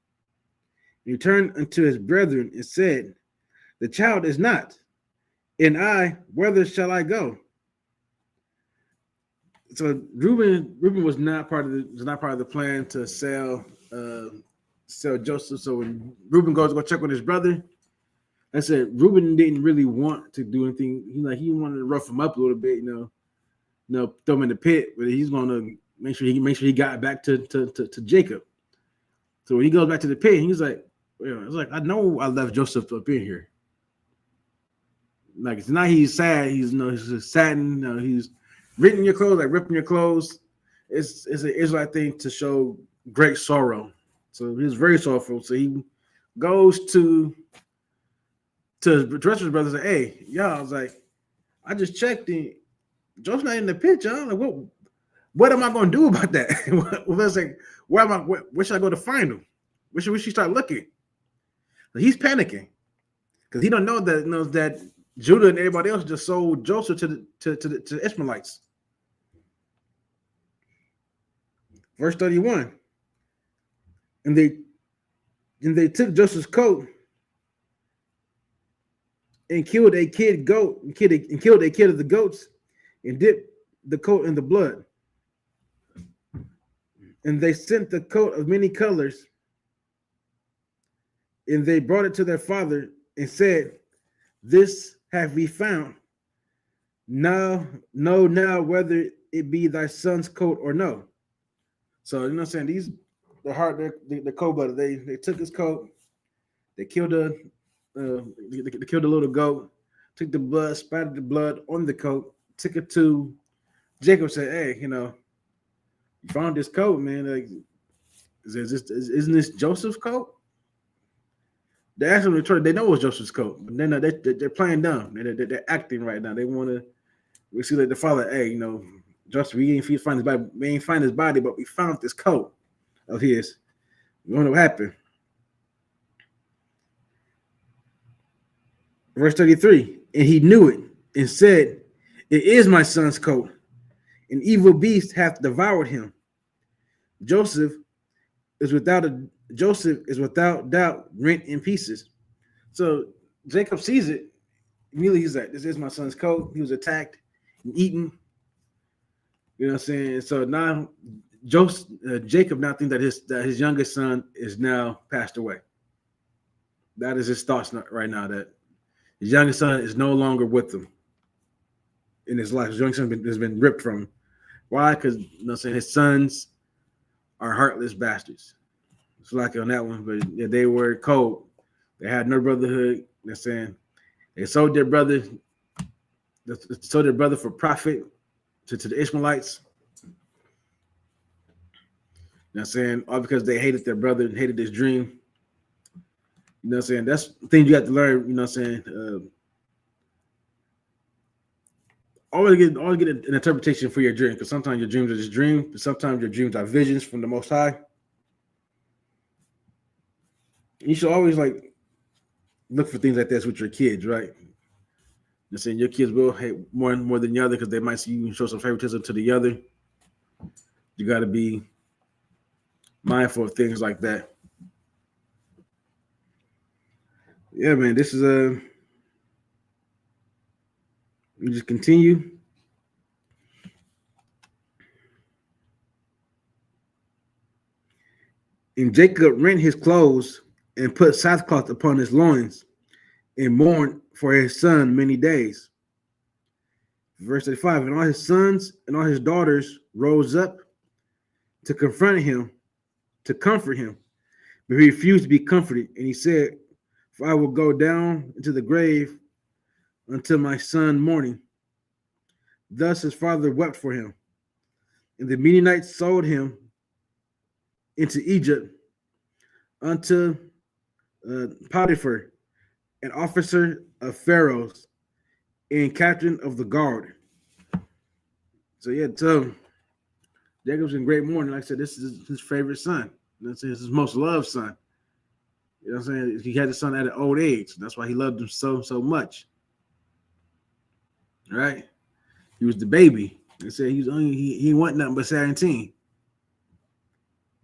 He returned unto his brethren and said, the child is not, and I, whither shall I go? So Reuben was not part of the plan to sell Joseph. So when Reuben goes to go check with his brother, I said Reuben didn't really want to do anything. He wanted to rough him up a little bit, throw him in the pit, but he's going to make sure he got back to Jacob. So when he goes back to the pit, he's like, it's like, I know I left Joseph up in here. Like, it's not he's sad. He's just saddened. He's ripping your clothes, like ripping your clothes. It's an Israelite thing to show great sorrow. So he's very sorrowful. So he goes to the rest of his brothers and say, hey, y'all, I was like, I just checked and Joseph's not in the pit, y'all. Like, what am I going to do about that? Like, where should I go to find him? Where should we start looking? He's panicking because he don't know that Judah and everybody else just sold Joseph to the Ishmaelites. Verse 31. And they took Joseph's coat and killed a kid goat and killed a kid of the goats and dipped the coat in the blood. And they sent the coat of many colors, and they brought it to their father and said, this have we found. Now know now whether it be thy son's coat or no. So you know what I'm saying? These the coat-blooded. They took his coat, they killed the little goat, took the blood, spattered the blood on the coat, took it to Jacob, said, hey, you found this coat, man. Like, isn't this Joseph's coat? They asked him to return. They know it was Joseph's coat, but then they're playing dumb. They're acting right now. They want to. We see that the father, hey, Joseph, we ain't find his body. We ain't find his body, but we found this coat of his. We don't know what happened. Verse 33. And he knew it and said, it is my son's coat. An evil beast hath devoured him. Joseph is without doubt rent in pieces. So Jacob sees it. Immediately he's like, this is my son's coat. He was attacked and eaten. You know what I'm saying? So now Jacob now thinks that his youngest son is now passed away. That is his thoughts right now, that his youngest son is no longer with him in his life. His youngest son has been ripped from him. Why? Because his sons are heartless bastards. It's like on that one, but yeah, they were cold. They had no brotherhood. They're saying they sold their brother for profit to the Ishmaelites. You know what I'm saying? All because they hated their brother and hated his dream. You know what I'm saying? That's the thing you have to learn, you know what I'm saying? Always get an interpretation for your dream, because sometimes your dreams are just dreams, but sometimes your dreams are visions from the Most High. You should always look for things like this with your kids, right? You're saying your kids will hate more than the other because they might see you show some favoritism to the other. You got to be mindful of things like that. Yeah, man, this is we just continue. And Jacob rent his clothes and put sackcloth upon his loins and mourned for his son many days. Verse 35, and all his sons and all his daughters rose up to confront him, to comfort him, but he refused to be comforted. And he said, for I will go down into the grave until my son morning. Thus his father wept for him. And the Midianites sold him into Egypt unto Potiphar, an officer of Pharaoh's and captain of the guard. So yeah, Jacob's in great mourning. Like I said, this is his favorite son. You know what I'm saying? It's his most loved son. You know what I'm saying? He had his son at an old age. That's why he loved him so much. Right? He was the baby. They said he wasn't nothing but 17.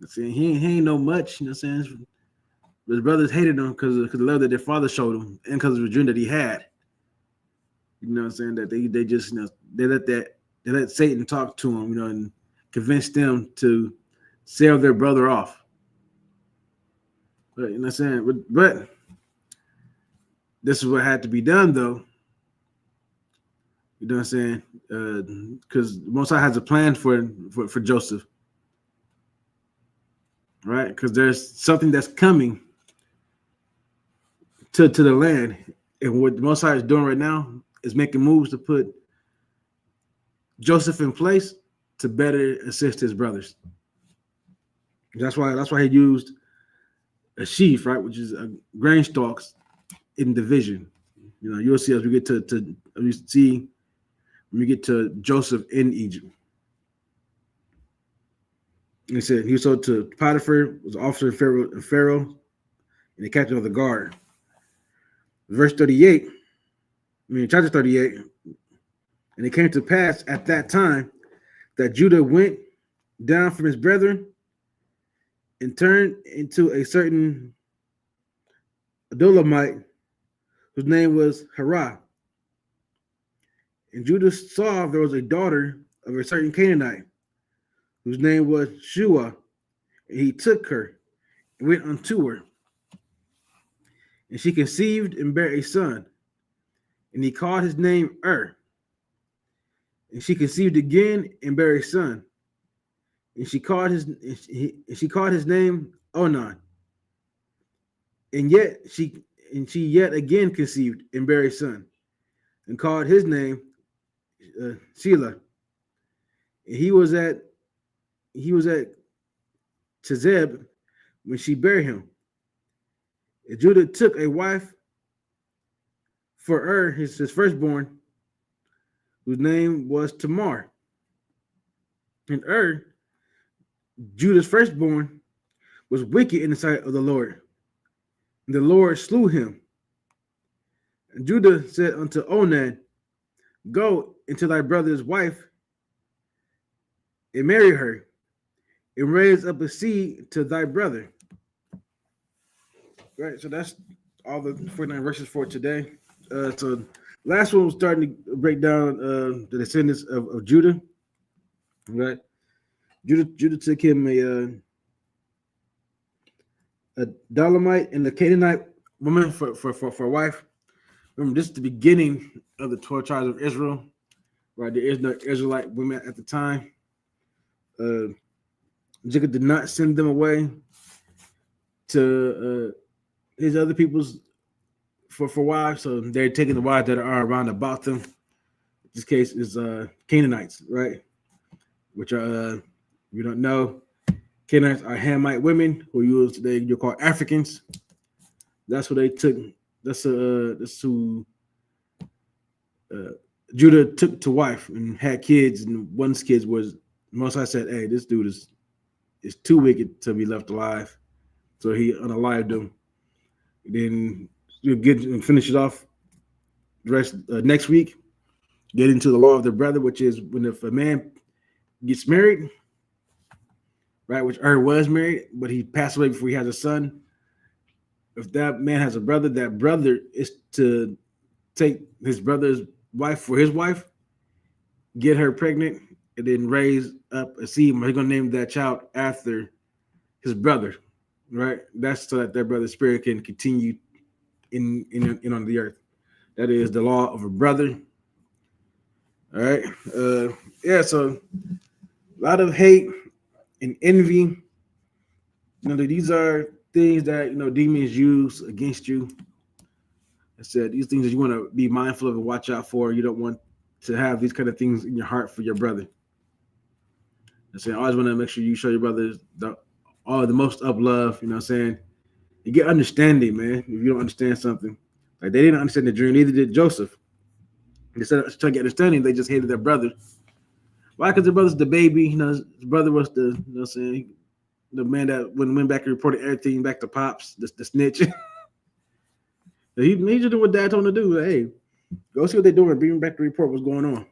They said he ain't know much. You know what I'm saying? His brothers hated him because of the love that their father showed him and because of the dream that he had. You know what I'm saying? That they just, they let that they let Satan talk to them, and convince them to sell their brother off. But you know what I'm saying? But this is what had to be done, though. You know what I'm saying? Because Most High has a plan for Joseph, right? Because there's something that's coming to the land, and what the Most High is doing right now is making moves to put Joseph in place to better assist his brothers. That's why he used a sheaf, right, which is a grain stalks in division. You'll see as we get to you see when we get to Joseph in Egypt. And he said he was sold to Potiphar, was an officer of Pharaoh, and the captain of the guard. Verse 38, chapter 38, and it came to pass at that time that Judah went down from his brethren and turned into a certain Adulamite whose name was Herah. And Judah saw there was a daughter of a certain Canaanite whose name was Shua, and he took her and went unto her. And she conceived and bare a son, and he called his name And she conceived again and bare a son, and she called his name Onan. And she yet again conceived and bare a son, and called his name Shelah. And he was at Chezeb when she bare him. And Judah took a wife for his firstborn, whose name was Tamar. And Judah's firstborn, was wicked in the sight of the Lord, and the Lord slew him. And Judah said unto Onan, Go into thy brother's wife and marry her, and raise up a seed to thy brother. Right, so that's all the 49 verses for today. So last one was starting to break down the descendants of Judah. Right, Judah took him a Dolomite and a Canaanite woman for a wife. Remember, this is the beginning of the 12 tribes of Israel. Right, there is no Israelite women at the time. Jacob did not send them away to his other peoples for wives, so they're taking the wives that are around about them. This case is Canaanites, right? Which are you don't know, Canaanites are Hamite women who you're called Africans. That's what they took. That's who Judah took to wife and had kids, and one's kids was Most High said, "Hey, this dude is too wicked to be left alive," so he unalived him. Then you get and finish it off. The rest next week, get into the law of the brother, which is when if a man gets married, right? Which was married, but he passed away before he has a son. If that man has a brother, that brother is to take his brother's wife for his wife, get her pregnant, and then raise up a seed. He's gonna name that child after his brother, right? That's so that their brother's spirit can continue in on the earth. That is the law of a brother. All right. So a lot of hate and envy. These are things that demons use against you. I said these things that you want to be mindful of and watch out for. You don't want to have these kind of things in your heart for your brother. I said always want to make sure you show your brothers the most up love. You know what I'm saying? You get understanding, man. If you don't understand something, like they didn't understand the dream, neither did Joseph. Instead of trying to get understanding, they just hated their brother. Why? Because their brother's the baby. His brother was the the man that went back and reported everything back to Pops, the snitch. he just did what Dad told him to do. Hey, go see what they're doing. Bring back the report. What's going on?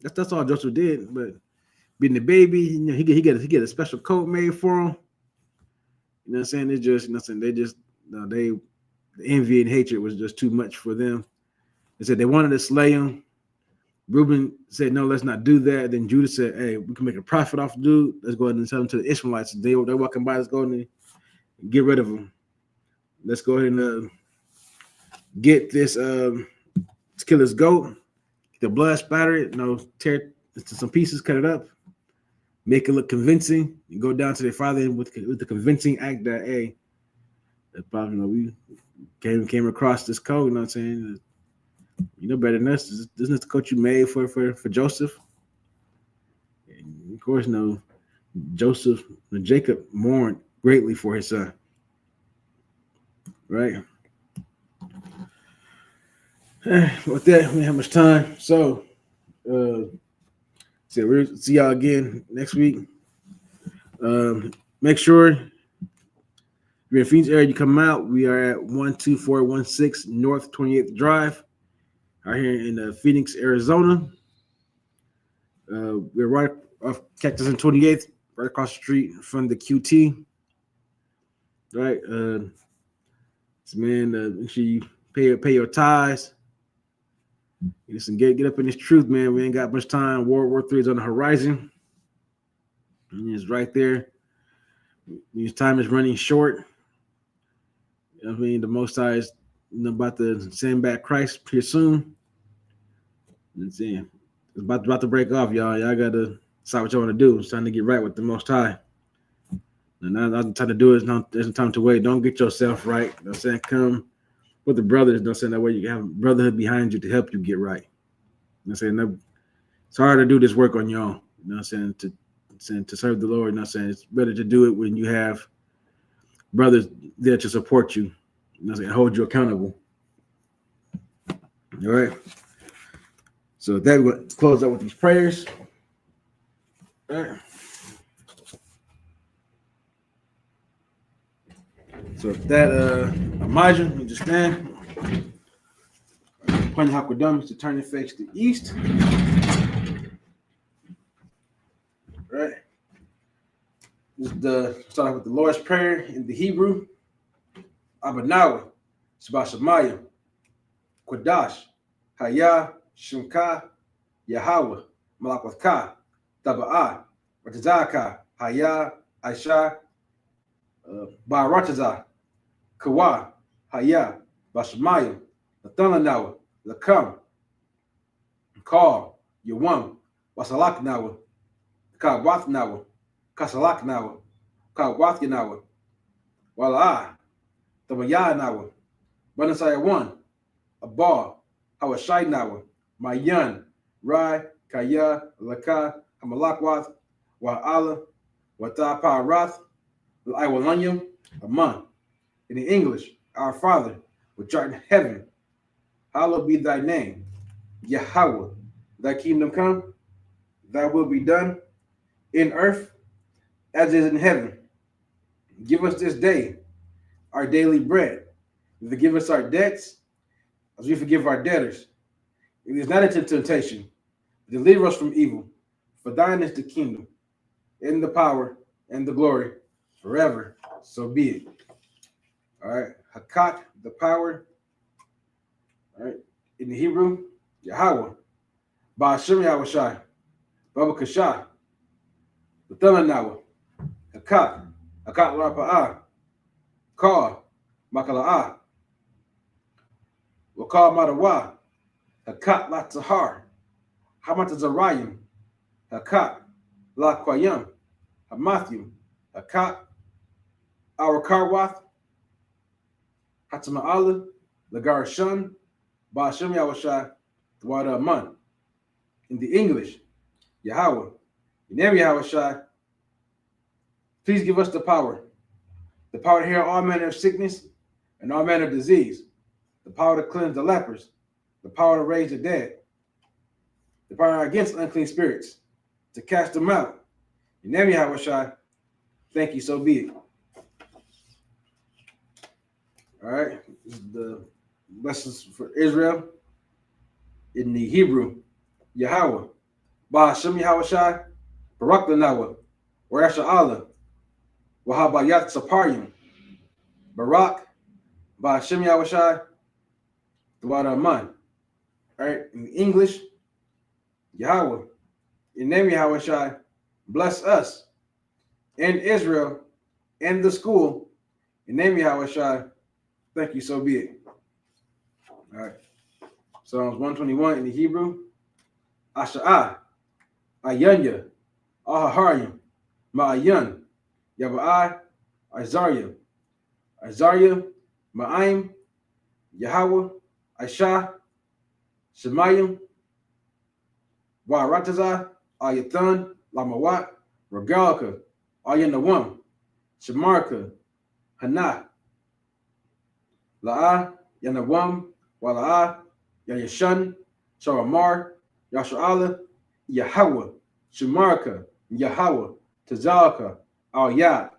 That's all Joseph did. But being the baby, he get a special coat made for him. You know what I'm saying? It's just the envy and hatred was just too much for them. They said they wanted to slay him, Reuben said, no, let's not do that. Then Judah said, hey, we can make a profit off the dude. Let's go ahead and tell him to the Ishmaelites. They're walking by, let's go ahead and get rid of him. Let's go ahead and get this, let's kill this goat, the blood spatter it, tear it to some pieces, cut it up, make it look convincing, and go down to their father with the convincing act that, hey, that probably, we came across this code, you know what I'm saying? You know better than us. Isn't this the coat you made for Joseph? And of course, Jacob mourned greatly for his son. Right? With that, we don't have much time. So, we'll see y'all again next week. Make sure if you're in Phoenix area, you come out. We are at 12416 North 28th Drive, out here in Phoenix, Arizona. We're right off Cactus and 28th, right across the street from the QT. Right, so man, make sure you pay your tithes. Listen, get up in this truth, man. We ain't got much time. World War III is on the horizon. And it's right there. This time is running short. You know what I mean? The Most High is about to send back Christ here soon. It's about to break off, y'all. Y'all got to decide what you want to do. It's time to get right with the Most High. And now the time to do it. There's no time to wait. Don't get yourself right. You know what I'm saying? Come with the brothers. You know what I'm saying? That way you have brotherhood behind you to help you get right. You know what I'm saying? It's hard to do this work on your own. You know what I'm saying? To serve the Lord. You know what I'm saying? It's better to do it when you have brothers there to support you. You know what I'm saying? Hold you accountable. All right. So that we're going to close out with these prayers. All right. So if that Elijah, you just stand. Point Hakwadam is to turn your face to the east. All right. Start off with the Lord's Prayer in the Hebrew. Abanawa, Shabashamaya, Quadash, Haya, Shimka, Yahweh, Malakwatha, Taba'ah, Ratazaka, Haya, Aisha, Barataza, Kawa, Haya, Bashamaya, Lathananawa, Lakam, Call, Yawam, Wasalaknawa, Kawathnawa, Kasalaknawa, Kawathinawa, Wala, Tabayanawa, Banasaya 1, Abba, Hawashainawa, Mayan, Rai, Kaya, Laka, Hamalakwath, Wa'ala, Watapa Rath, Iwalanyam, Aman. In the English, our Father, which art in heaven, hallowed be thy name. Yahweh, thy kingdom come, thy will be done in earth as it is in heaven. Give us this day our daily bread. Forgive us our debts as we forgive our debtors. It is not into temptation. Deliver us from evil. For thine is the kingdom, and the power, and the glory, forever. So be it. All right. Hakat, the power. All right. In the Hebrew, Yahweh. Ba'ashem Yahushai. Baba Kashah. B'thamanawa. Hakat. Hakat Rapa'ah. Ka. Makala'ah. Wakal Madawa. Hakat Latzahar. Hamatazarayim. Hakat La Kwayam. Hamathim. Hakat Our Karwath. Hatama'ala. Lagarashan. Ba'ashem Yahushai. Dwada Aman. In the English, Yahweh. In name Yahushai. Please give us the power to heal all manner of sickness and all manner of disease, the power to cleanse the lepers, the power to raise the dead, the power against unclean spirits, to cast them out. In name Yahushai. Thank you, so be it. All right, this is the lessons for Israel in the Hebrew. Yahweh, Ba'ashem Yahushai, Barak Lanawa, Warasha Allah, Wahabayat Saparyim, Barak, Ba'ashem Yahushai, Dwada Aman. All right, in English, Yahweh, in name Yahweh Shai, bless us and Israel and the school. In name Yahweh Shai, thank you, so be it. All right. Psalms 121 in the Hebrew. Asha'ah, Ayanya, Ahaharyim, Ma'ayan, Yaba'ai, Isaiah, Ma'aim, Yahweh, Aisha, Shemayim, Wa'aratazah, Ayathan, Lamawat, Regalka, Ayanawam, Shemarka, Hana, La'ah, Yanawam, Wala'ah, Yayashan, Sharamar, Yasha'ala, Yahweh, Shemarka, Yahweh, Tazalka, Al Yad,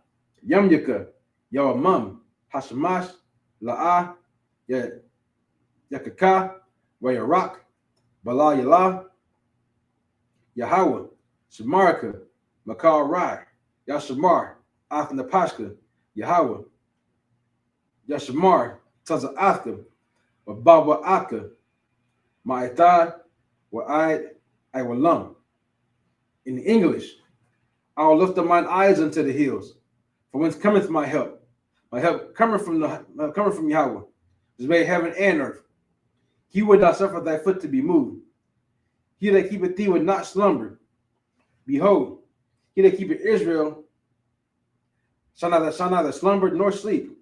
Yamyaka, Yawamam, Hashamash, La'ah, Yakaka, Wayarak, Bala Yalah, Yahweh, Shemarka, Makal Rai, Yashamar, Athanapashka, Yahweh, Yashamar, Taza Athka, Baba Aka, Ma'atad, I will lum. In English, I will lift up mine eyes unto the hills, from whence cometh my help. My help coming from Yahweh, who made heaven and earth. He would not suffer thy foot to be moved. He that keepeth thee would not slumber. Behold, he that keepeth Israel shall neither slumber nor sleep.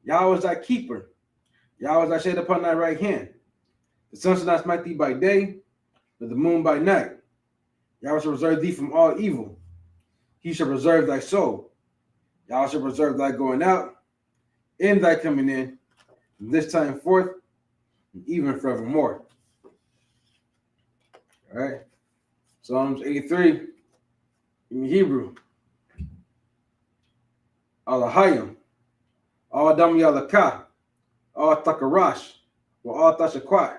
Yahweh is thy keeper. Yahweh is thy shade upon thy right hand. The sun shall not smite thee by day, nor the moon by night. Yahweh shall preserve thee from all evil. He shall preserve thy soul. Yahweh shall preserve thy going out and thy coming in, from this time forth, and even forevermore. All right. Psalms 83 in Hebrew. Alahayim, Al Dam Yalaka, Al Takarash, Al Tashakwat,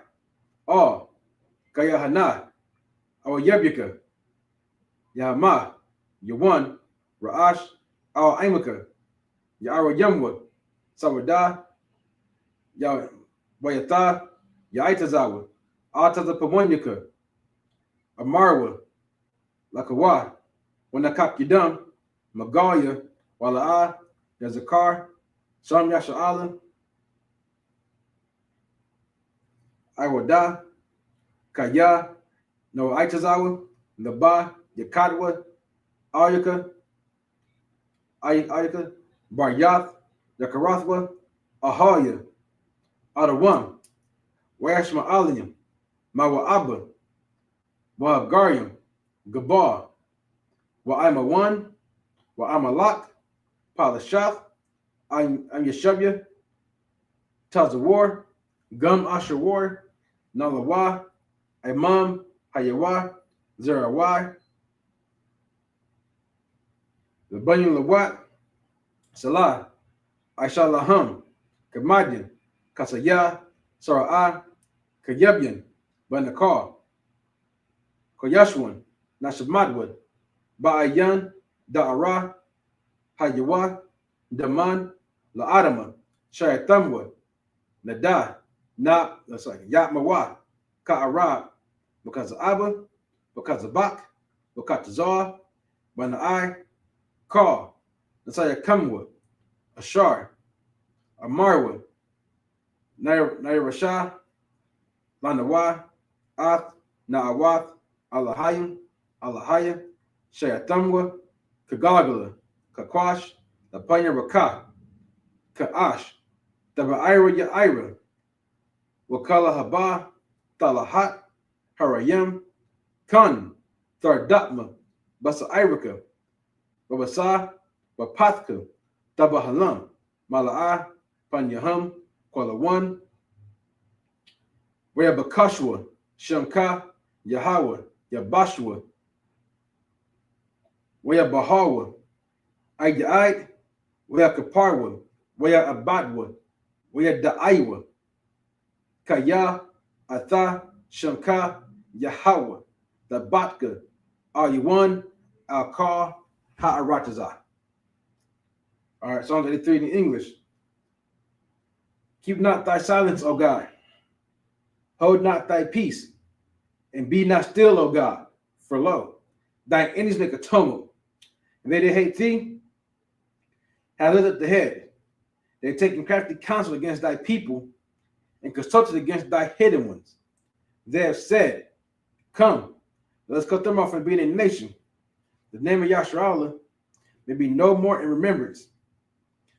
Al Kayahana, Al Yabika, Yahama, Yawan, Ra'ash, Al Aimaka, Ya'ara Yamwa, Sawada, Wayata, Yaitazawa, Al Tazapawanyaka, Amarwa, Lakawa, Wanakap Yadam, Magalia, Wala'a, Yazakar, Sham Yasha'ala, Iwada, Kaya, No Aitazawa, Naba, Yakadwa, Ayaka, Baryath, Yakarathwa, Ahaya, Adawam, Washma Aliyam, Mawa'aba, Wahagarium, Gabar, Wa'ima1, Wa'amalak, Palashath, I'm Yeshabya, Tazawar, Gum Ashawar, Nalawa, Imam, Hayawa, Zerawai, the Bunyan Lawat, Salah, Aishalaham, Kamadian, Kasaya, Sara'ah, Kayabyan, Banakar, Koyashwan, Nashamadwad, Ba'ayan, Da'ara, Hayawa, Daman, La'adama, Shayatamwa, Nada, Yatmawa, Ka'arab, because of Abba, because of Bak, because of Zar, Bana'ai, Ka, Nasaya Kamwa, Ashar, Amarwa, Nairashah, Lanawa, Ath, Na'awath, Allahayim, Allahayim, Shayatamwa, Kagagala, Kakwash, Lapanya Raka, Ka'ash, Taba'ira Ya'ira, Wakala Haba, Talahat, Harayim, Kan, Thardatma, Basa Irika, Babasa, Bapathka, Tabahalam, Mala'ah, Panyaham, Kwalawan, Wayabakashwa, Shamka, Yahweh, Yabashwa, Wayabahawa, Ayda'id, Wayakaparwa, Wayabadwa, Wayada'aiwa, Kaya, Atha, Shamka, Yahweh, the Batka, Al-Yuwan, Al-Kar, Ha'aratazah. All right, Psalm 83 in English. Keep not thy silence, O God. Hold not thy peace. And be not still, O God, for lo, thine enemies make a tumult, and they that hate thee have lifted up the head. They have taken crafty counsel against thy people, and consulted against thy hidden ones. They have said, come, let us cut them off and be in a nation. The name of Yasharallah may be no more in remembrance.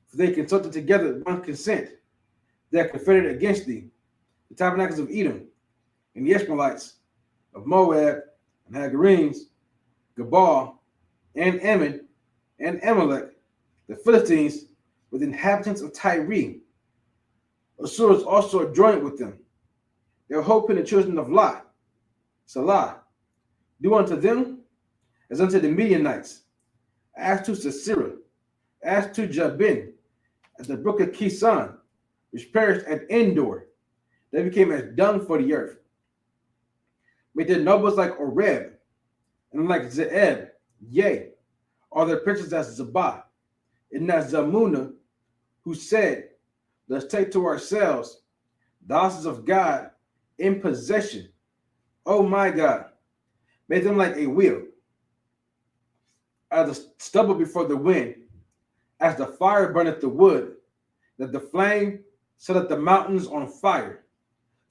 For they consulted together with one consent. They are confederate against thee, the tabernacles of Edom, and the Ishmaelites of Moab, and Hagarenes, Gabal, and Ammon, and Amalek, the Philistines, with inhabitants of Tyre. Assur is also joined with them. Their hope in the children of Lot, Salah, do unto them as unto the Midianites, as to Sisera, as to Jabin, at the brook of Kison, which perished at Endor. They became as dung for the earth. Made their nobles like Oreb, and like Zeeb, yea, all their princes as Zabah, and as Zamuna, who said, let's take to ourselves the houses of God in possession. Oh my God, made them like a wheel, as the stubble before the wind, as the fire burneth the wood, that the flame set the mountains on fire,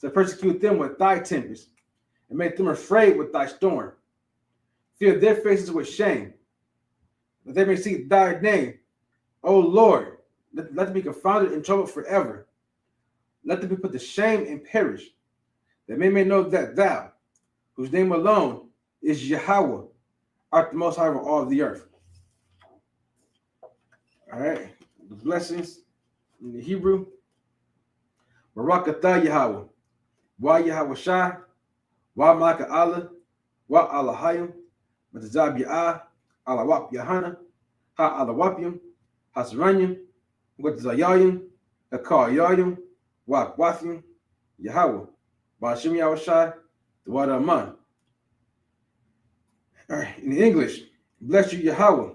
to persecute them with thy tempest, and make them afraid with thy storm. Fill their faces with shame, that they may see thy name. O Lord, let them be confounded and troubled forever. Let them be put to shame and perish, that men may know that thou, whose name alone is Yahweh, art the most high of all of the earth. All right, the blessings in the Hebrew. Barakatah Yahweh, Wa Yahweh Shai, Wa Malaka Allah, Wa Allahayim, Matazab Ya'ah, Alawap Yahana, Ha Alawapim, Hasranyim, Watazayayim, Hakar Yayim, Wa Wathim, Yahweh, Bashim Yahweh Shai, the Wada Aman. All right, in English, bless you, Yahweh,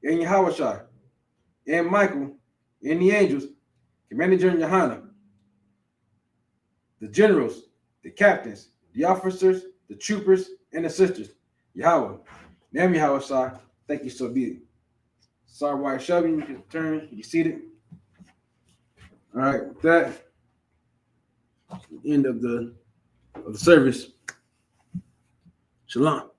and Yahweh Shai, and Michael, and the angels, Commander General Yohana, the generals, the captains, the officers, the troopers, and the sisters. Yahweh. Name Yahweh Shai. Thank you, so be it. Sorry, why Shelby, you can turn, you seated. All right, with that, end of the service. Shalom.